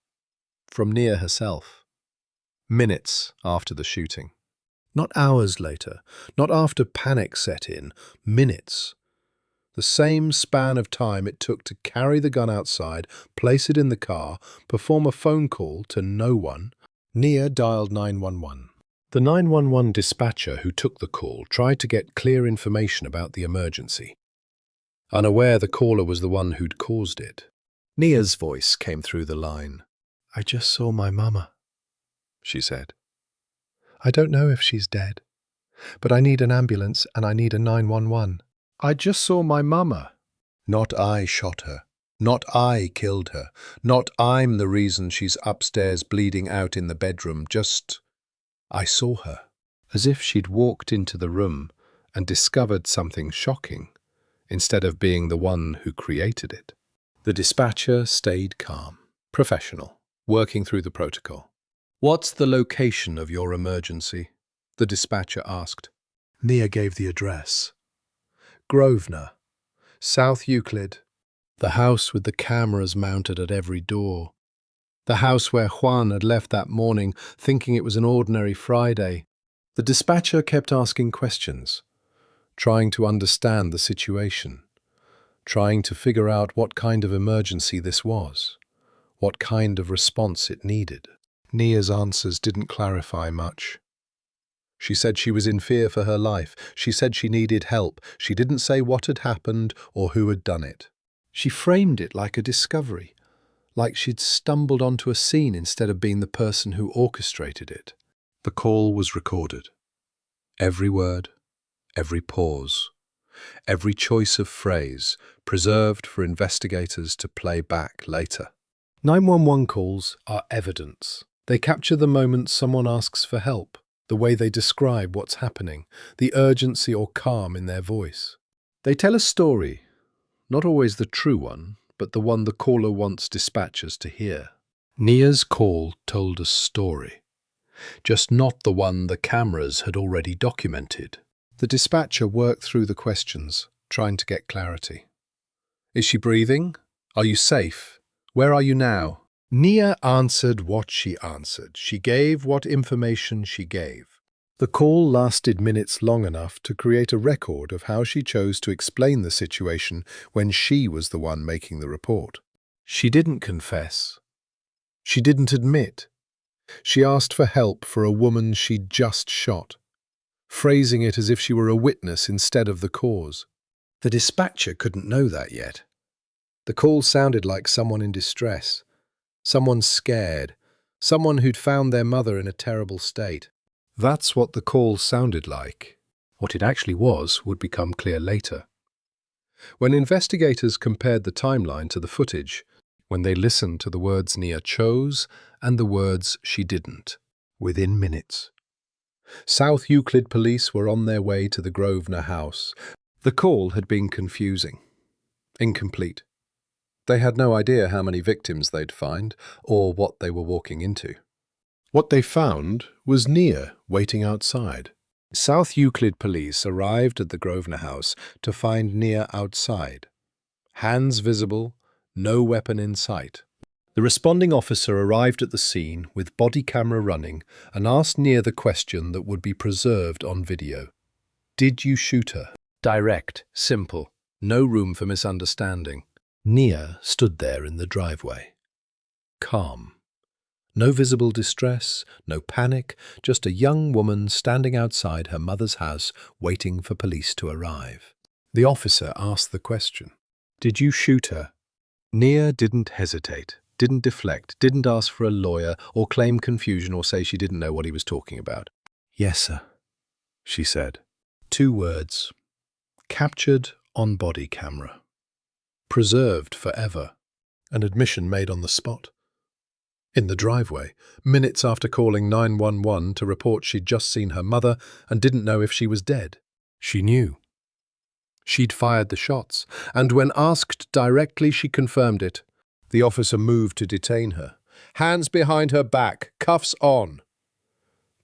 From Nia herself. Minutes after the shooting. Not hours later, not after panic set in, minutes. The same span of time it took to carry the gun outside, place it in the car, perform a phone call to no one. Nia dialed 911. The 911 dispatcher who took the call tried to get clear information about the emergency, unaware the caller was the one who'd caused it. Nia's voice came through the line. "I just saw my mama," she said. "I don't know if she's dead, but I need an ambulance and I need a 911. I just saw my mama. Not I shot her. Not I killed her. Not I'm the reason she's upstairs bleeding out in the bedroom. Just, I saw her." As if she'd walked into the room and discovered something shocking, instead of being the one who created it. The dispatcher stayed calm, professional, working through the protocol. "What's the location of your emergency?" the dispatcher asked. Nia gave the address. Grosvenor, South Euclid, the house with the cameras mounted at every door. The house where Juan had left that morning, thinking it was an ordinary Friday. The dispatcher kept asking questions, trying to understand the situation, trying to figure out what kind of emergency this was, what kind of response it needed. Nia's answers didn't clarify much. She said she was in fear for her life. She said she needed help. She didn't say what had happened or who had done it. She framed it like a discovery, like she'd stumbled onto a scene instead of being the person who orchestrated it. The call was recorded. Every word, every pause, every choice of phrase preserved for investigators to play back later. 911 calls are evidence. They capture the moment someone asks for help, the way they describe what's happening, the urgency or calm in their voice. They tell a story, not always the true one, but the one the caller wants dispatchers to hear. Nia's call told a story, just not the one the cameras had already documented. The dispatcher worked through the questions, trying to get clarity. "Is she breathing? Are you safe? Where are you now?" Nia answered what she answered. She gave what information she gave. The call lasted minutes long enough to create a record of how she chose to explain the situation when she was the one making the report. She didn't confess. She didn't admit. She asked for help for a woman she'd just shot, phrasing it as if she were a witness instead of the cause. The dispatcher couldn't know that yet. The call sounded like someone in distress, someone scared, someone who'd found their mother in a terrible state. That's what the call sounded like. What it actually was would become clear later. When investigators compared the timeline to the footage, when they listened to the words Nia chose and the words she didn't, within minutes. South Euclid police were on their way to the Grosvenor house. The call had been confusing, incomplete. They had no idea how many victims they'd find or what they were walking into. What they found was Nia waiting outside. South Euclid police arrived at the Grosvenor house to find Nia outside. Hands visible, no weapon in sight. The responding officer arrived at the scene with body camera running and asked Nia the question that would be preserved on video. "Did you shoot her?" Direct, simple, no room for misunderstanding. Nia stood there in the driveway. Calm. No visible distress, no panic, just a young woman standing outside her mother's house waiting for police to arrive. The officer asked the question, "Did you shoot her?" Nia didn't hesitate, didn't deflect, didn't ask for a lawyer or claim confusion or say she didn't know what he was talking about. "Yes, sir," she said. 2 words. Captured on body camera. Preserved forever. An admission made on the spot. In the driveway, minutes after calling 911 to report she'd just seen her mother and didn't know if she was dead. She knew. She'd fired the shots, and when asked directly, she confirmed it. The officer moved to detain her. Hands behind her back, cuffs on.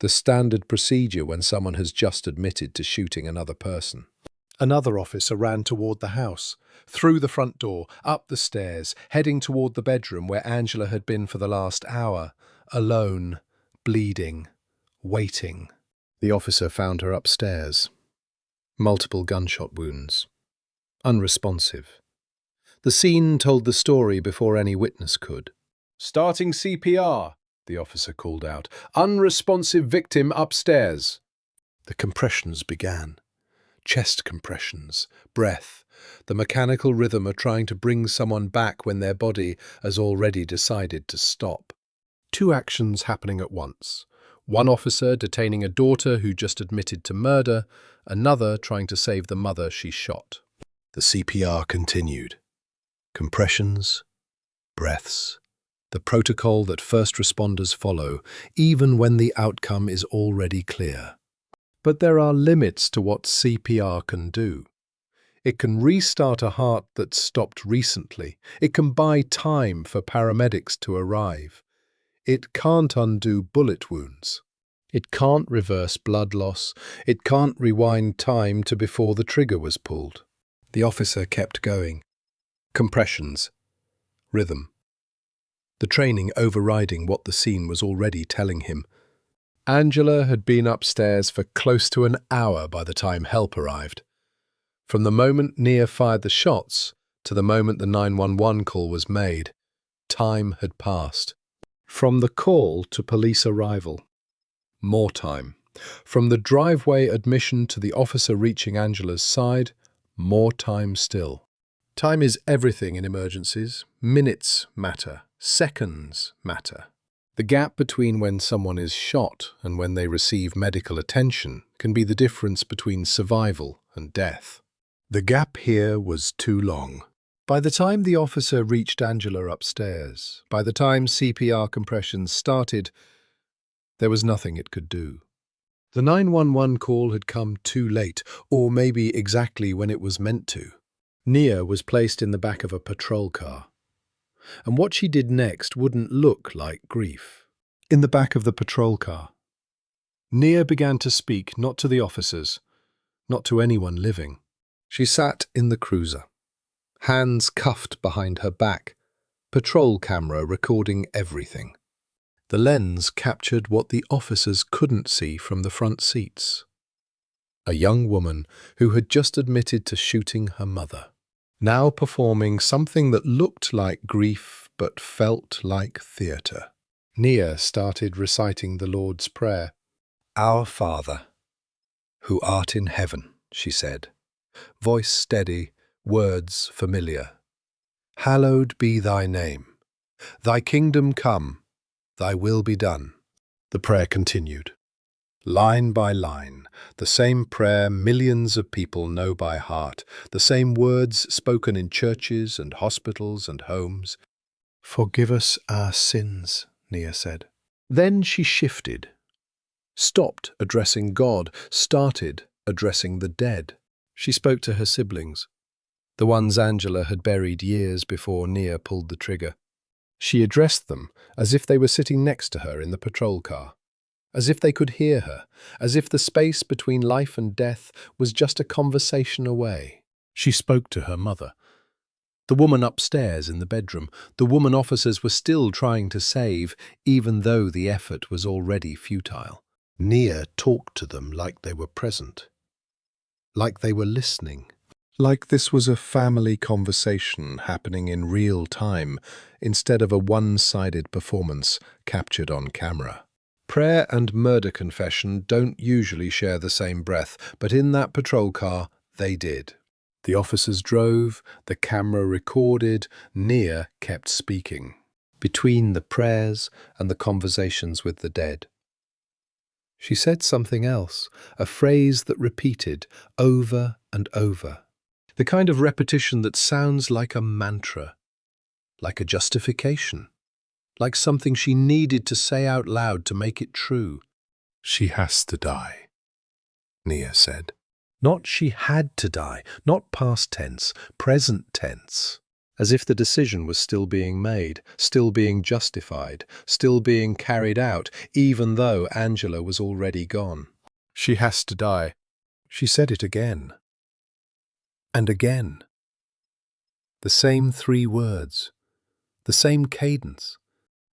The standard procedure when someone has just admitted to shooting another person. Another officer ran toward the house, through the front door, up the stairs, heading toward the bedroom where Angela had been for the last hour, alone, bleeding, waiting. The officer found her upstairs. Multiple gunshot wounds. Unresponsive. The scene told the story before any witness could. "Starting CPR," the officer called out. "Unresponsive victim upstairs." The compressions began. Chest compressions, breath, the mechanical rhythm of trying to bring someone back when their body has already decided to stop. Two actions happening at once. One officer detaining a daughter who just admitted to murder, another trying to save the mother she shot. The CPR continued. Compressions, breaths, the protocol that first responders follow, even when the outcome is already clear. But there are limits to what CPR can do. It can restart a heart that's stopped recently. It can buy time for paramedics to arrive. It can't undo bullet wounds. It can't reverse blood loss. It can't rewind time to before the trigger was pulled. The officer kept going. Compressions. Rhythm. The training overriding what the scene was already telling him. Angela had been upstairs for close to an hour by the time help arrived. From the moment Nia fired the shots to the moment the 911 call was made, time had passed. From the call to police arrival, more time. From the driveway admission to the officer reaching Angela's side, more time still. Time is everything in emergencies. Minutes matter. Seconds matter. The gap between when someone is shot and when they receive medical attention can be the difference between survival and death. The gap here was too long. By the time the officer reached Angela upstairs, by the time CPR compressions started, there was nothing it could do. The 911 call had come too late, or maybe exactly when it was meant to. Nia was placed in the back of a patrol car. And what she did next wouldn't look like grief. In the back of the patrol car, Nia began to speak not to the officers, not to anyone living. She sat in the cruiser, hands cuffed behind her back, patrol camera recording everything. The lens captured what the officers couldn't see from the front seats. A young woman who had just admitted to shooting her mother, now performing something that looked like grief but felt like theatre. Nia started reciting the Lord's Prayer. "Our Father, who art in heaven," she said, voice steady, words familiar. "Hallowed be thy name. Thy kingdom come, thy will be done." The prayer continued. Line by line, the same prayer millions of people know by heart, the same words spoken in churches and hospitals and homes. "Forgive us our sins," Nia said. Then she shifted, stopped addressing God, started addressing the dead. She spoke to her siblings, the ones Angela had buried years before Nia pulled the trigger. She addressed them as if they were sitting next to her in the patrol car, as if they could hear her, as if the space between life and death was just a conversation away. She spoke to her mother, the woman upstairs in the bedroom, the woman officers were still trying to save, even though the effort was already futile. Nia talked to them like they were present, like they were listening, like this was a family conversation happening in real time instead of a one-sided performance captured on camera. Prayer and murder confession don't usually share the same breath, but in that patrol car, they did. The officers drove, the camera recorded, Nia kept speaking, between the prayers and the conversations with the dead. She said something else, a phrase that repeated over and over, the kind of repetition that sounds like a mantra, like a justification. like something she needed to say out loud to make it true. "She has to die," Nia said. Not she had to die, not past tense, present tense. As if the decision was still being made, still being justified, still being carried out, even though Angela was already gone. "She has to die." She said it again. And again. The same 3 words. The same cadence.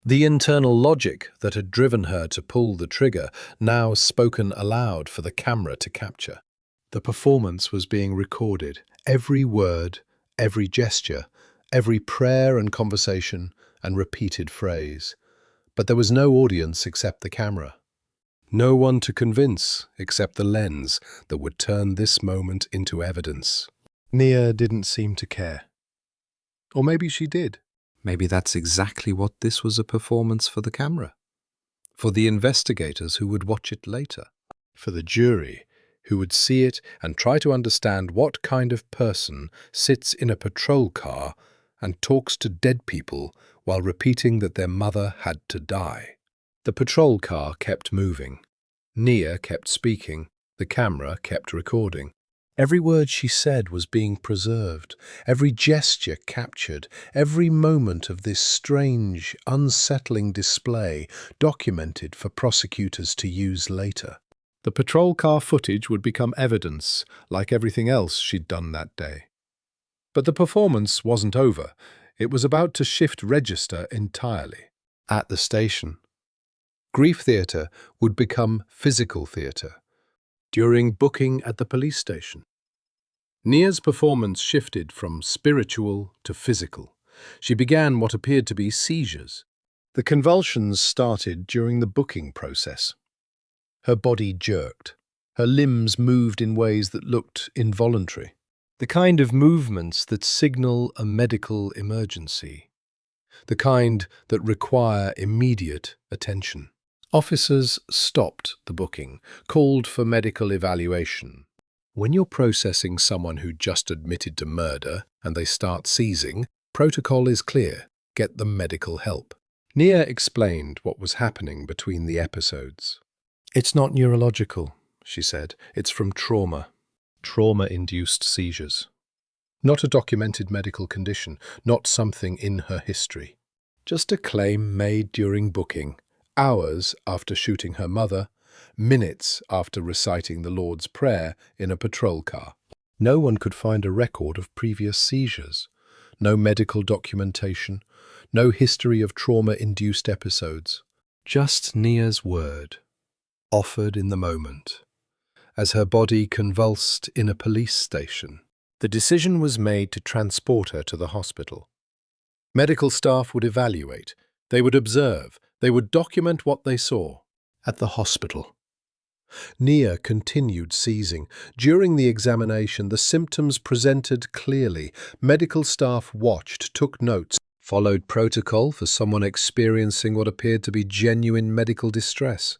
The internal logic that had driven her to pull the trigger, now spoken aloud for the camera to capture. The performance was being recorded. Every word, every gesture, every prayer and conversation and repeated phrase. But there was no audience except the camera. No one to convince except the lens that would turn this moment into evidence. Nia didn't seem to care. Or maybe she did. Maybe that's exactly what this was, a performance for the camera. For the investigators who would watch it later. For the jury who would see it and try to understand what kind of person sits in a patrol car and talks to dead people while repeating that their mother had to die. The patrol car kept moving. Nia kept speaking. The camera kept recording. Every word she said was being preserved, every gesture captured, every moment of this strange, unsettling display documented for prosecutors to use later. The patrol car footage would become evidence, like everything else she'd done that day. But the performance wasn't over. It was about to shift register entirely. At the station, grief theatre would become physical theatre. During booking at the police station, Nia's performance shifted from spiritual to physical. She began what appeared to be seizures. The convulsions started during the booking process. Her body jerked. Her limbs moved in ways that looked involuntary. The kind of movements that signal a medical emergency. The kind that require immediate attention. Officers stopped the booking, called for medical evaluation. When you're processing someone who just admitted to murder and they start seizing, protocol is clear: get them medical help. Nia explained what was happening between the episodes. "It's not neurological," she said. "It's from trauma. Trauma-induced seizures. Not a documented medical condition, not something in her history. Just a claim made during booking, hours after shooting her mother, minutes after reciting the Lord's Prayer in a patrol car. No one could find a record of previous seizures. No medical documentation. No history of trauma-induced episodes. Just Nia's word, offered in the moment, as her body convulsed in a police station. The decision was made to transport her to the hospital. Medical staff would evaluate. They would observe. They would document what they saw. At the hospital, Nia continued seizing. During the examination, the symptoms presented clearly. Medical staff watched, took notes, followed protocol for someone experiencing what appeared to be genuine medical distress.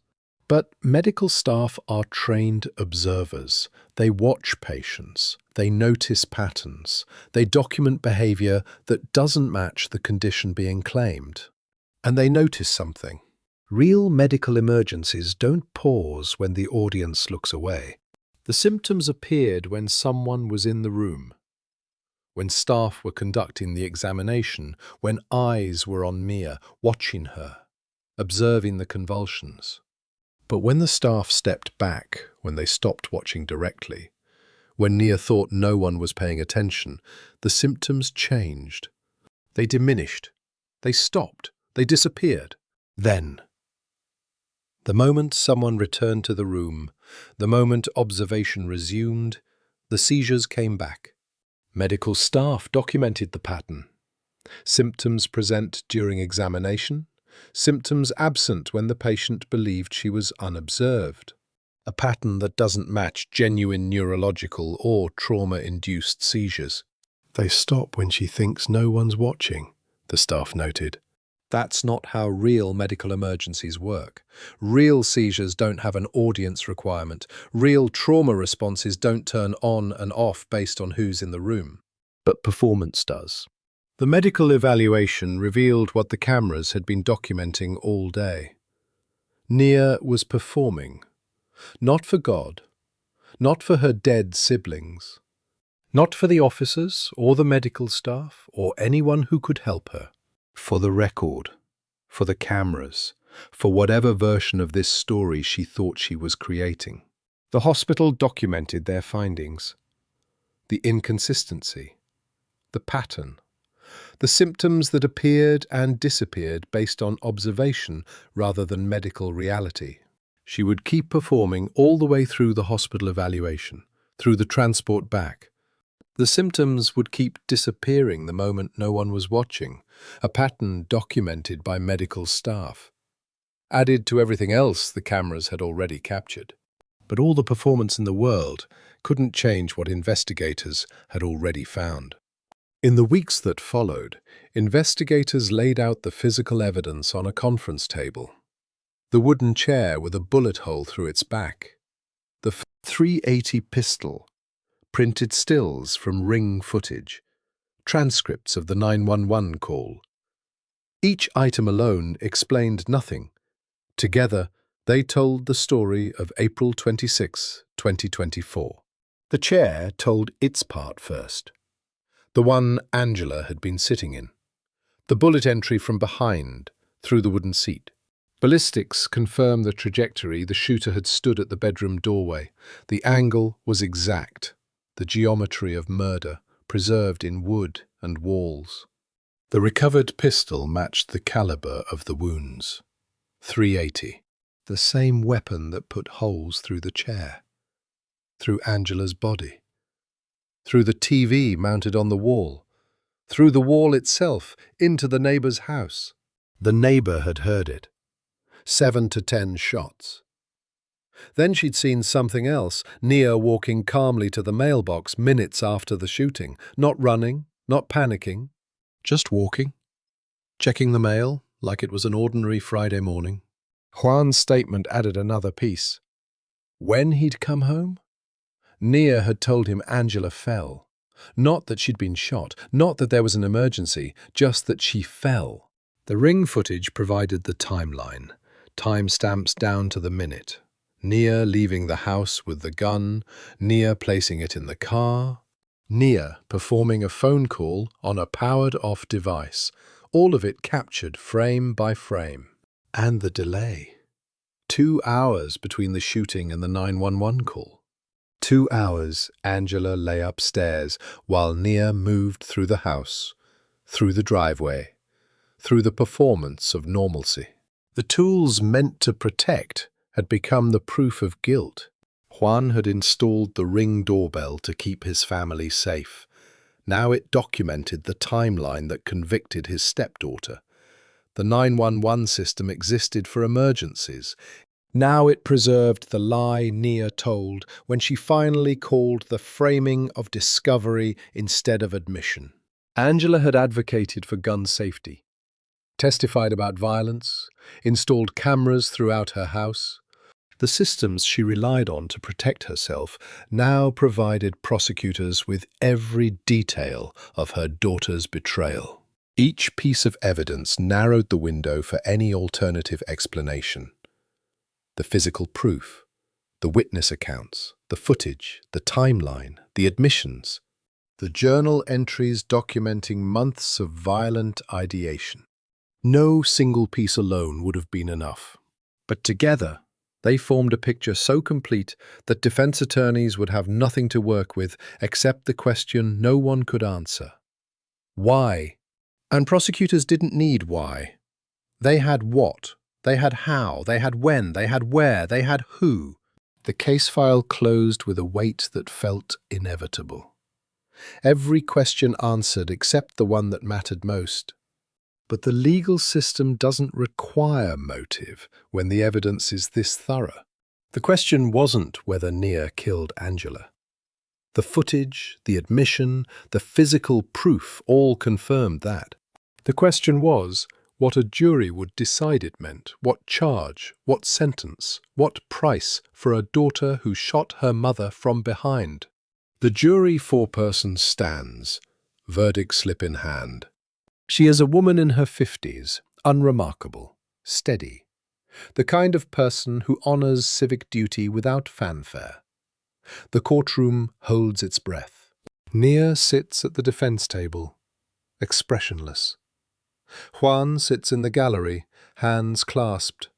But medical staff are trained observers. They watch patients. They notice patterns. They document behavior that doesn't match the condition being claimed. And they notice something. Real medical emergencies don't pause when the audience looks away. The symptoms appeared when someone was in the room, when staff were conducting the examination, when eyes were on Nia, watching her, observing the convulsions. But when the staff stepped back, when they stopped watching directly, when Nia thought no one was paying attention, the symptoms changed. They diminished. They stopped. They disappeared. Then, the moment someone returned to the room, the moment observation resumed, the seizures came back. Medical staff documented the pattern. Symptoms present during examination, symptoms absent when the patient believed she was unobserved. A pattern that doesn't match genuine neurological or trauma-induced seizures. They stop when she thinks no one's watching, the staff noted. That's not how real medical emergencies work. Real seizures don't have an audience requirement. Real trauma responses don't turn on and off based on who's in the room. But performance does. The medical evaluation revealed what the cameras had been documenting all day. Nia was performing, not for God, not for her dead siblings, not for the officers or the medical staff or anyone who could help her, for the record, for the cameras, for whatever version of this story she thought she was creating. The hospital documented their findings. The inconsistency, the pattern, the symptoms that appeared and disappeared based on observation rather than medical reality. She would keep performing all the way through the hospital evaluation, through the transport back. The symptoms would keep disappearing the moment no one was watching, a pattern documented by medical staff, added to everything else the cameras had already captured. But all the performance in the world couldn't change what investigators had already found. In the weeks that followed, investigators laid out the physical evidence on a conference table. The wooden chair with a bullet hole through its back, the .380 pistol, printed stills from ring footage, transcripts of the 911 call. Each item alone explained nothing. Together, they told the story of April 26, 2024. The chair told its part first, the one Angela had been sitting in. The bullet entry from behind, through the wooden seat. Ballistics confirmed the trajectory the shooter had stood at the bedroom doorway. The angle was exact, the geometry of murder, preserved in wood and walls. The recovered pistol matched the caliber of the wounds. .380. The same weapon that put holes through the chair, through Angela's body, through the TV mounted on the wall, through the wall itself, into the neighbor's house. The neighbor had heard it. 7 to 10 shots. Then she'd seen something else, Nia walking calmly to the mailbox minutes after the shooting, not running, not panicking, just walking, checking the mail like it was an ordinary Friday morning. Juan's statement added another piece. When he'd come home, Nia had told him Angela fell. Not that she'd been shot, not that there was an emergency, just that she fell. The ring footage provided the timeline, timestamps down to the minute. Nia leaving the house with the gun, Nia placing it in the car, Nia performing a phone call on a powered-off device, all of it captured frame by frame. And the delay. 2 hours between the shooting and the 911 call. 2 hours Angela lay upstairs while Nia moved through the house, through the driveway, through the performance of normalcy. The tools meant to protect had become the proof of guilt. Juan had installed the Ring doorbell to keep his family safe. Now it documented the timeline that convicted his stepdaughter. The 911 system existed for emergencies. Now it preserved the lie Nia told when she finally called the framing of discovery instead of admission. Angela had advocated for gun safety, testified about violence, installed cameras throughout her house. The systems she relied on to protect herself now provided prosecutors with every detail of her daughter's betrayal. Each piece of evidence narrowed the window for any alternative explanation. The physical proof, the witness accounts, the footage, the timeline, the admissions, the journal entries documenting months of violent ideation. No single piece alone would have been enough. But together, they formed a picture so complete that defense attorneys would have nothing to work with except the question no one could answer. Why? And prosecutors didn't need why. They had what, they had how, they had when, they had where, they had who. The case file closed with a weight that felt inevitable. Every question answered except the one that mattered most. But the legal system doesn't require motive when the evidence is this thorough. The question wasn't whether Nia killed Angela. The footage, the admission, the physical proof all confirmed that. The question was what a jury would decide it meant, what charge, what sentence, what price for a daughter who shot her mother from behind. The jury foreperson stands, verdict slip in hand. She is a woman in her 50s, unremarkable, steady, the kind of person who honors civic duty without fanfare. The courtroom holds its breath. Nia sits at the defense table, expressionless. Juan sits in the gallery, hands clasped.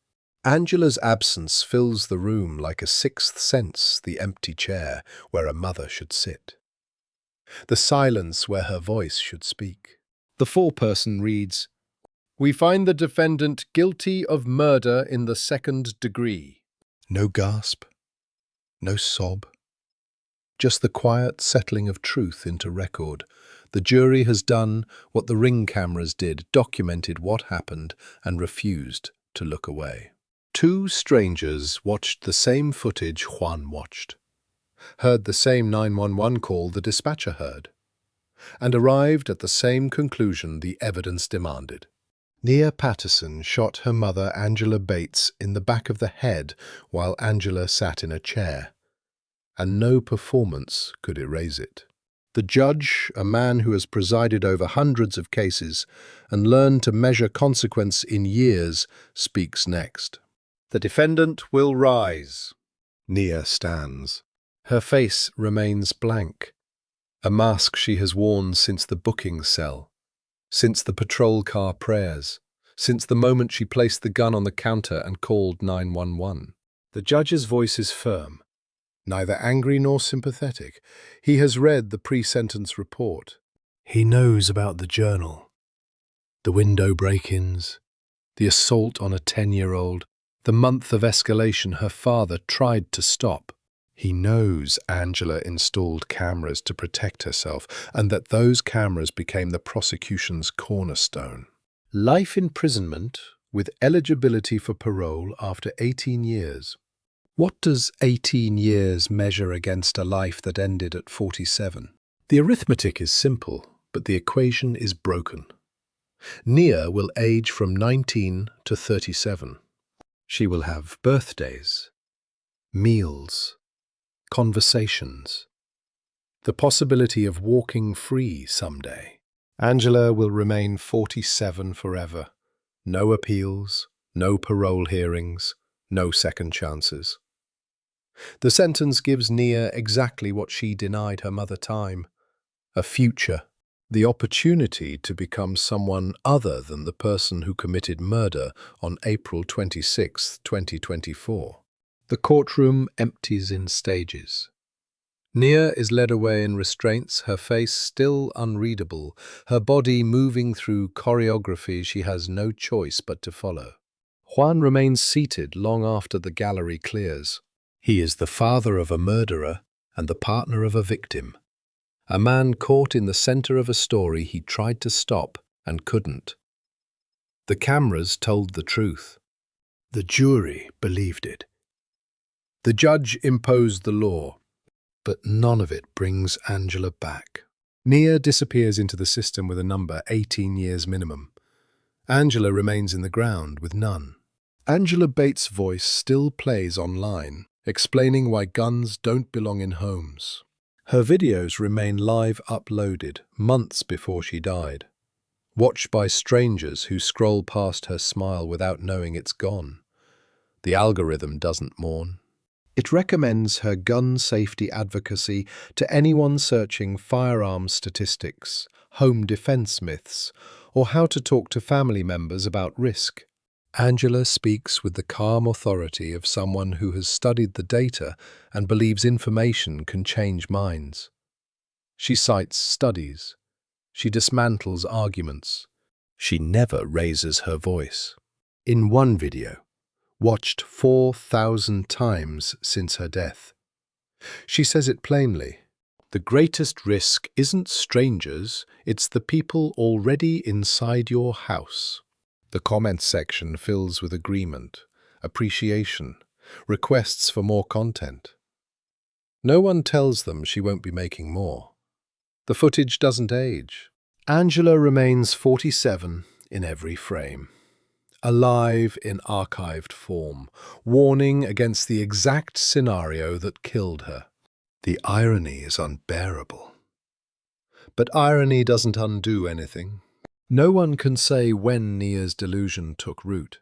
Angela's absence fills the room like a sixth sense, the empty chair where a mother should sit. The silence where her voice should speak. The foreperson reads, "We find the defendant guilty of murder in the second degree." No gasp, no sob. Just the quiet settling of truth into record. The jury has done what the ring cameras did, documented what happened, and refused to look away. Two strangers watched the same footage Juan watched, heard the same 911 call the dispatcher heard, and arrived at the same conclusion the evidence demanded. Nia Patterson shot her mother Angela Bates in the back of the head while Angela sat in a chair, and no performance could erase it. The judge, a man who has presided over hundreds of cases and learned to measure consequence in years, speaks next. "The defendant will rise." Nia stands. Her face remains blank, a mask she has worn since the booking cell, since the patrol car prayers, since the moment she placed the gun on the counter and called 911. The judge's voice is firm, neither angry nor sympathetic. He has read the pre-sentence report. He knows about the journal, the window break-ins, the assault on a 10-year-old, the month of escalation her father tried to stop. He knows Angela installed cameras to protect herself, and that those cameras became the prosecution's cornerstone. Life imprisonment with eligibility for parole after 18 years. What does 18 years measure against a life that ended at 47? The arithmetic is simple, but the equation is broken. Nia will age from 19 to 37. She will have birthdays, meals, conversations, the possibility of walking free someday. Angela will remain 47 forever. No appeals, no parole hearings, no second chances. The sentence gives Nia exactly what she denied her mother time: a future, the opportunity to become someone other than the person who committed murder on April 26, 2024. The courtroom empties in stages. Nia is led away in restraints, her face still unreadable, her body moving through choreography she has no choice but to follow. Juan remains seated long after the gallery clears. He is the father of a murderer and the partner of a victim, a man caught in the center of a story he tried to stop and couldn't. The cameras told the truth. The jury believed it. The judge imposed the law, but none of it brings Angela back. Nia disappears into the system with a number, 18 years minimum. Angela remains in the ground with none. Angela Bates' voice still plays online, explaining why guns don't belong in homes. Her videos remain live uploaded months before she died, watched by strangers who scroll past her smile without knowing it's gone. The algorithm doesn't mourn. It recommends her gun safety advocacy to anyone searching firearms statistics, home defense myths, or how to talk to family members about risk. Angela speaks with the calm authority of someone who has studied the data and believes information can change minds. She cites studies. She dismantles arguments. She never raises her voice. In one video, watched 4,000 times since her death, she says it plainly: the greatest risk isn't strangers, it's the people already inside your house. The comments section fills with agreement, appreciation, requests for more content. No one tells them she won't be making more. The footage doesn't age. Angela remains 47 in every frame, alive in archived form, warning against the exact scenario that killed her. The irony is unbearable. But irony doesn't undo anything. No one can say when Nia's delusion took root.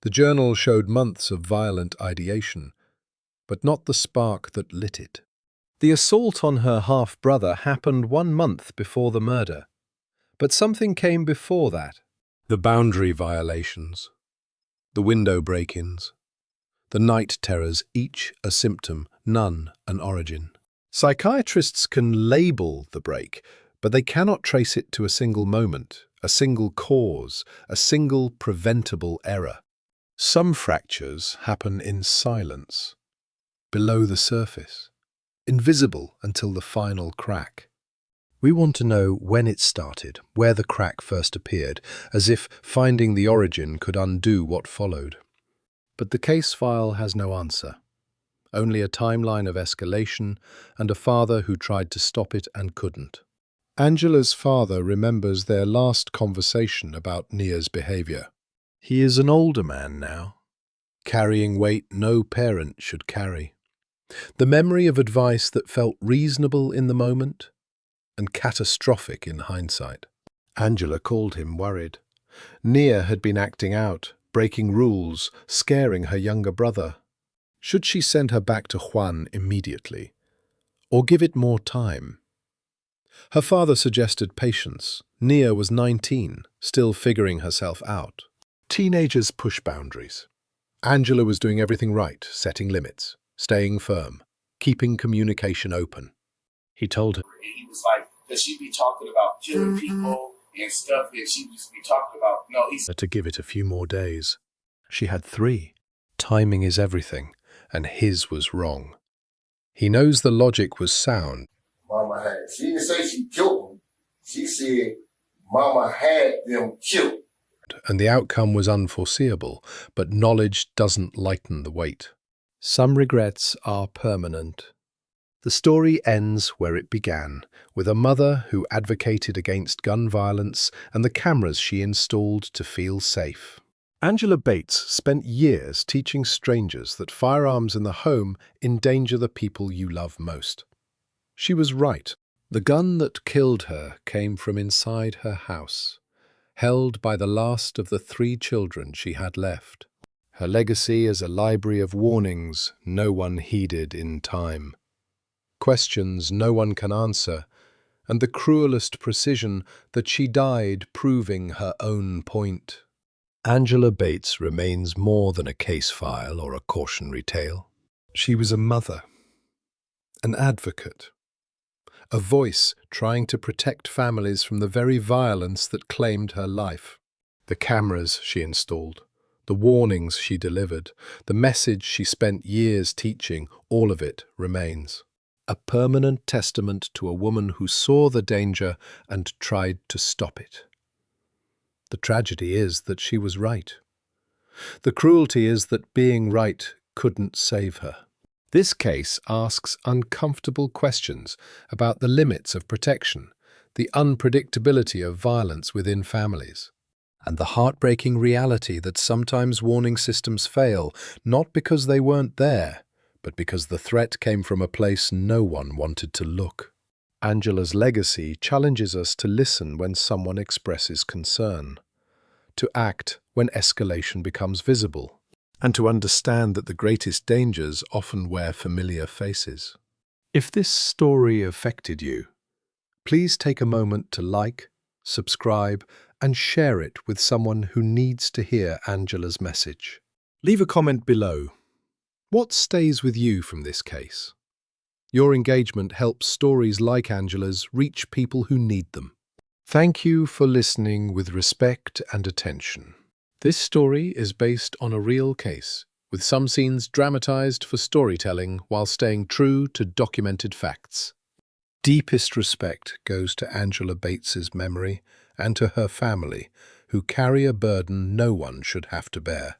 The journal showed months of violent ideation, but not the spark that lit it. The assault on her half-brother happened 1 month before the murder, but something came before that. The boundary violations, the window break-ins, the night terrors, each a symptom, none an origin. Psychiatrists can label the break, but they cannot trace it to a single moment, a single cause, a single preventable error. Some fractures happen in silence, below the surface, invisible until the final crack. We want to know when it started, where the crack first appeared, as if finding the origin could undo what followed. But the case file has no answer, only a timeline of escalation and a father who tried to stop it and couldn't. Angela's father remembers their last conversation about Nia's behavior. He is an older man now, carrying weight no parent should carry. The memory of advice that felt reasonable in the moment and catastrophic in hindsight. Angela called him worried. Nia had been acting out, breaking rules, scaring her younger brother. Should she send her back to Juan immediately, or give it more time? Her father suggested patience. Nia was 19, still figuring herself out. Teenagers push boundaries. Angela was doing everything right, setting limits, staying firm, keeping communication open. He told her. He was like, that she'd be talking about killing people and stuff that she used to be talking about. No, he's To give it a few more days. She had 3. Timing is everything, and his was wrong. He knows the logic was sound. Mama had. She didn't say she killed them. She said Mama had them killed. And the outcome was unforeseeable, but knowledge doesn't lighten the weight. Some regrets are permanent. The story ends where it began, with a mother who advocated against gun violence and the cameras she installed to feel safe. Angela Bates spent years teaching strangers that firearms in the home endanger the people you love most. She was right. The gun that killed her came from inside her house, held by the last of the 3 children she had left. Her legacy is a library of warnings no one heeded in time. Questions no one can answer, and the cruelest precision that she died proving her own point. Angela Bates remains more than a case file or a cautionary tale. She was a mother, an advocate, a voice trying to protect families from the very violence that claimed her life. The cameras she installed, the warnings she delivered, the message she spent years teaching, all of it remains. A permanent testament to a woman who saw the danger and tried to stop it. The tragedy is that she was right. The cruelty is that being right couldn't save her. This case asks uncomfortable questions about the limits of protection, the unpredictability of violence within families, and the heartbreaking reality that sometimes warning systems fail, not because they weren't there, but because the threat came from a place no one wanted to look. Angela's legacy challenges us to listen when someone expresses concern, to act when escalation becomes visible, and to understand that the greatest dangers often wear familiar faces. If this story affected you, please take a moment to like, subscribe, and share it with someone who needs to hear Angela's message. Leave a comment below. What stays with you from this case? Your engagement helps stories like Angela's reach people who need them. Thank you for listening with respect and attention. This story is based on a real case, with some scenes dramatized for storytelling while staying true to documented facts. Deepest respect goes to Angela Bates's memory and to her family, who carry a burden no one should have to bear.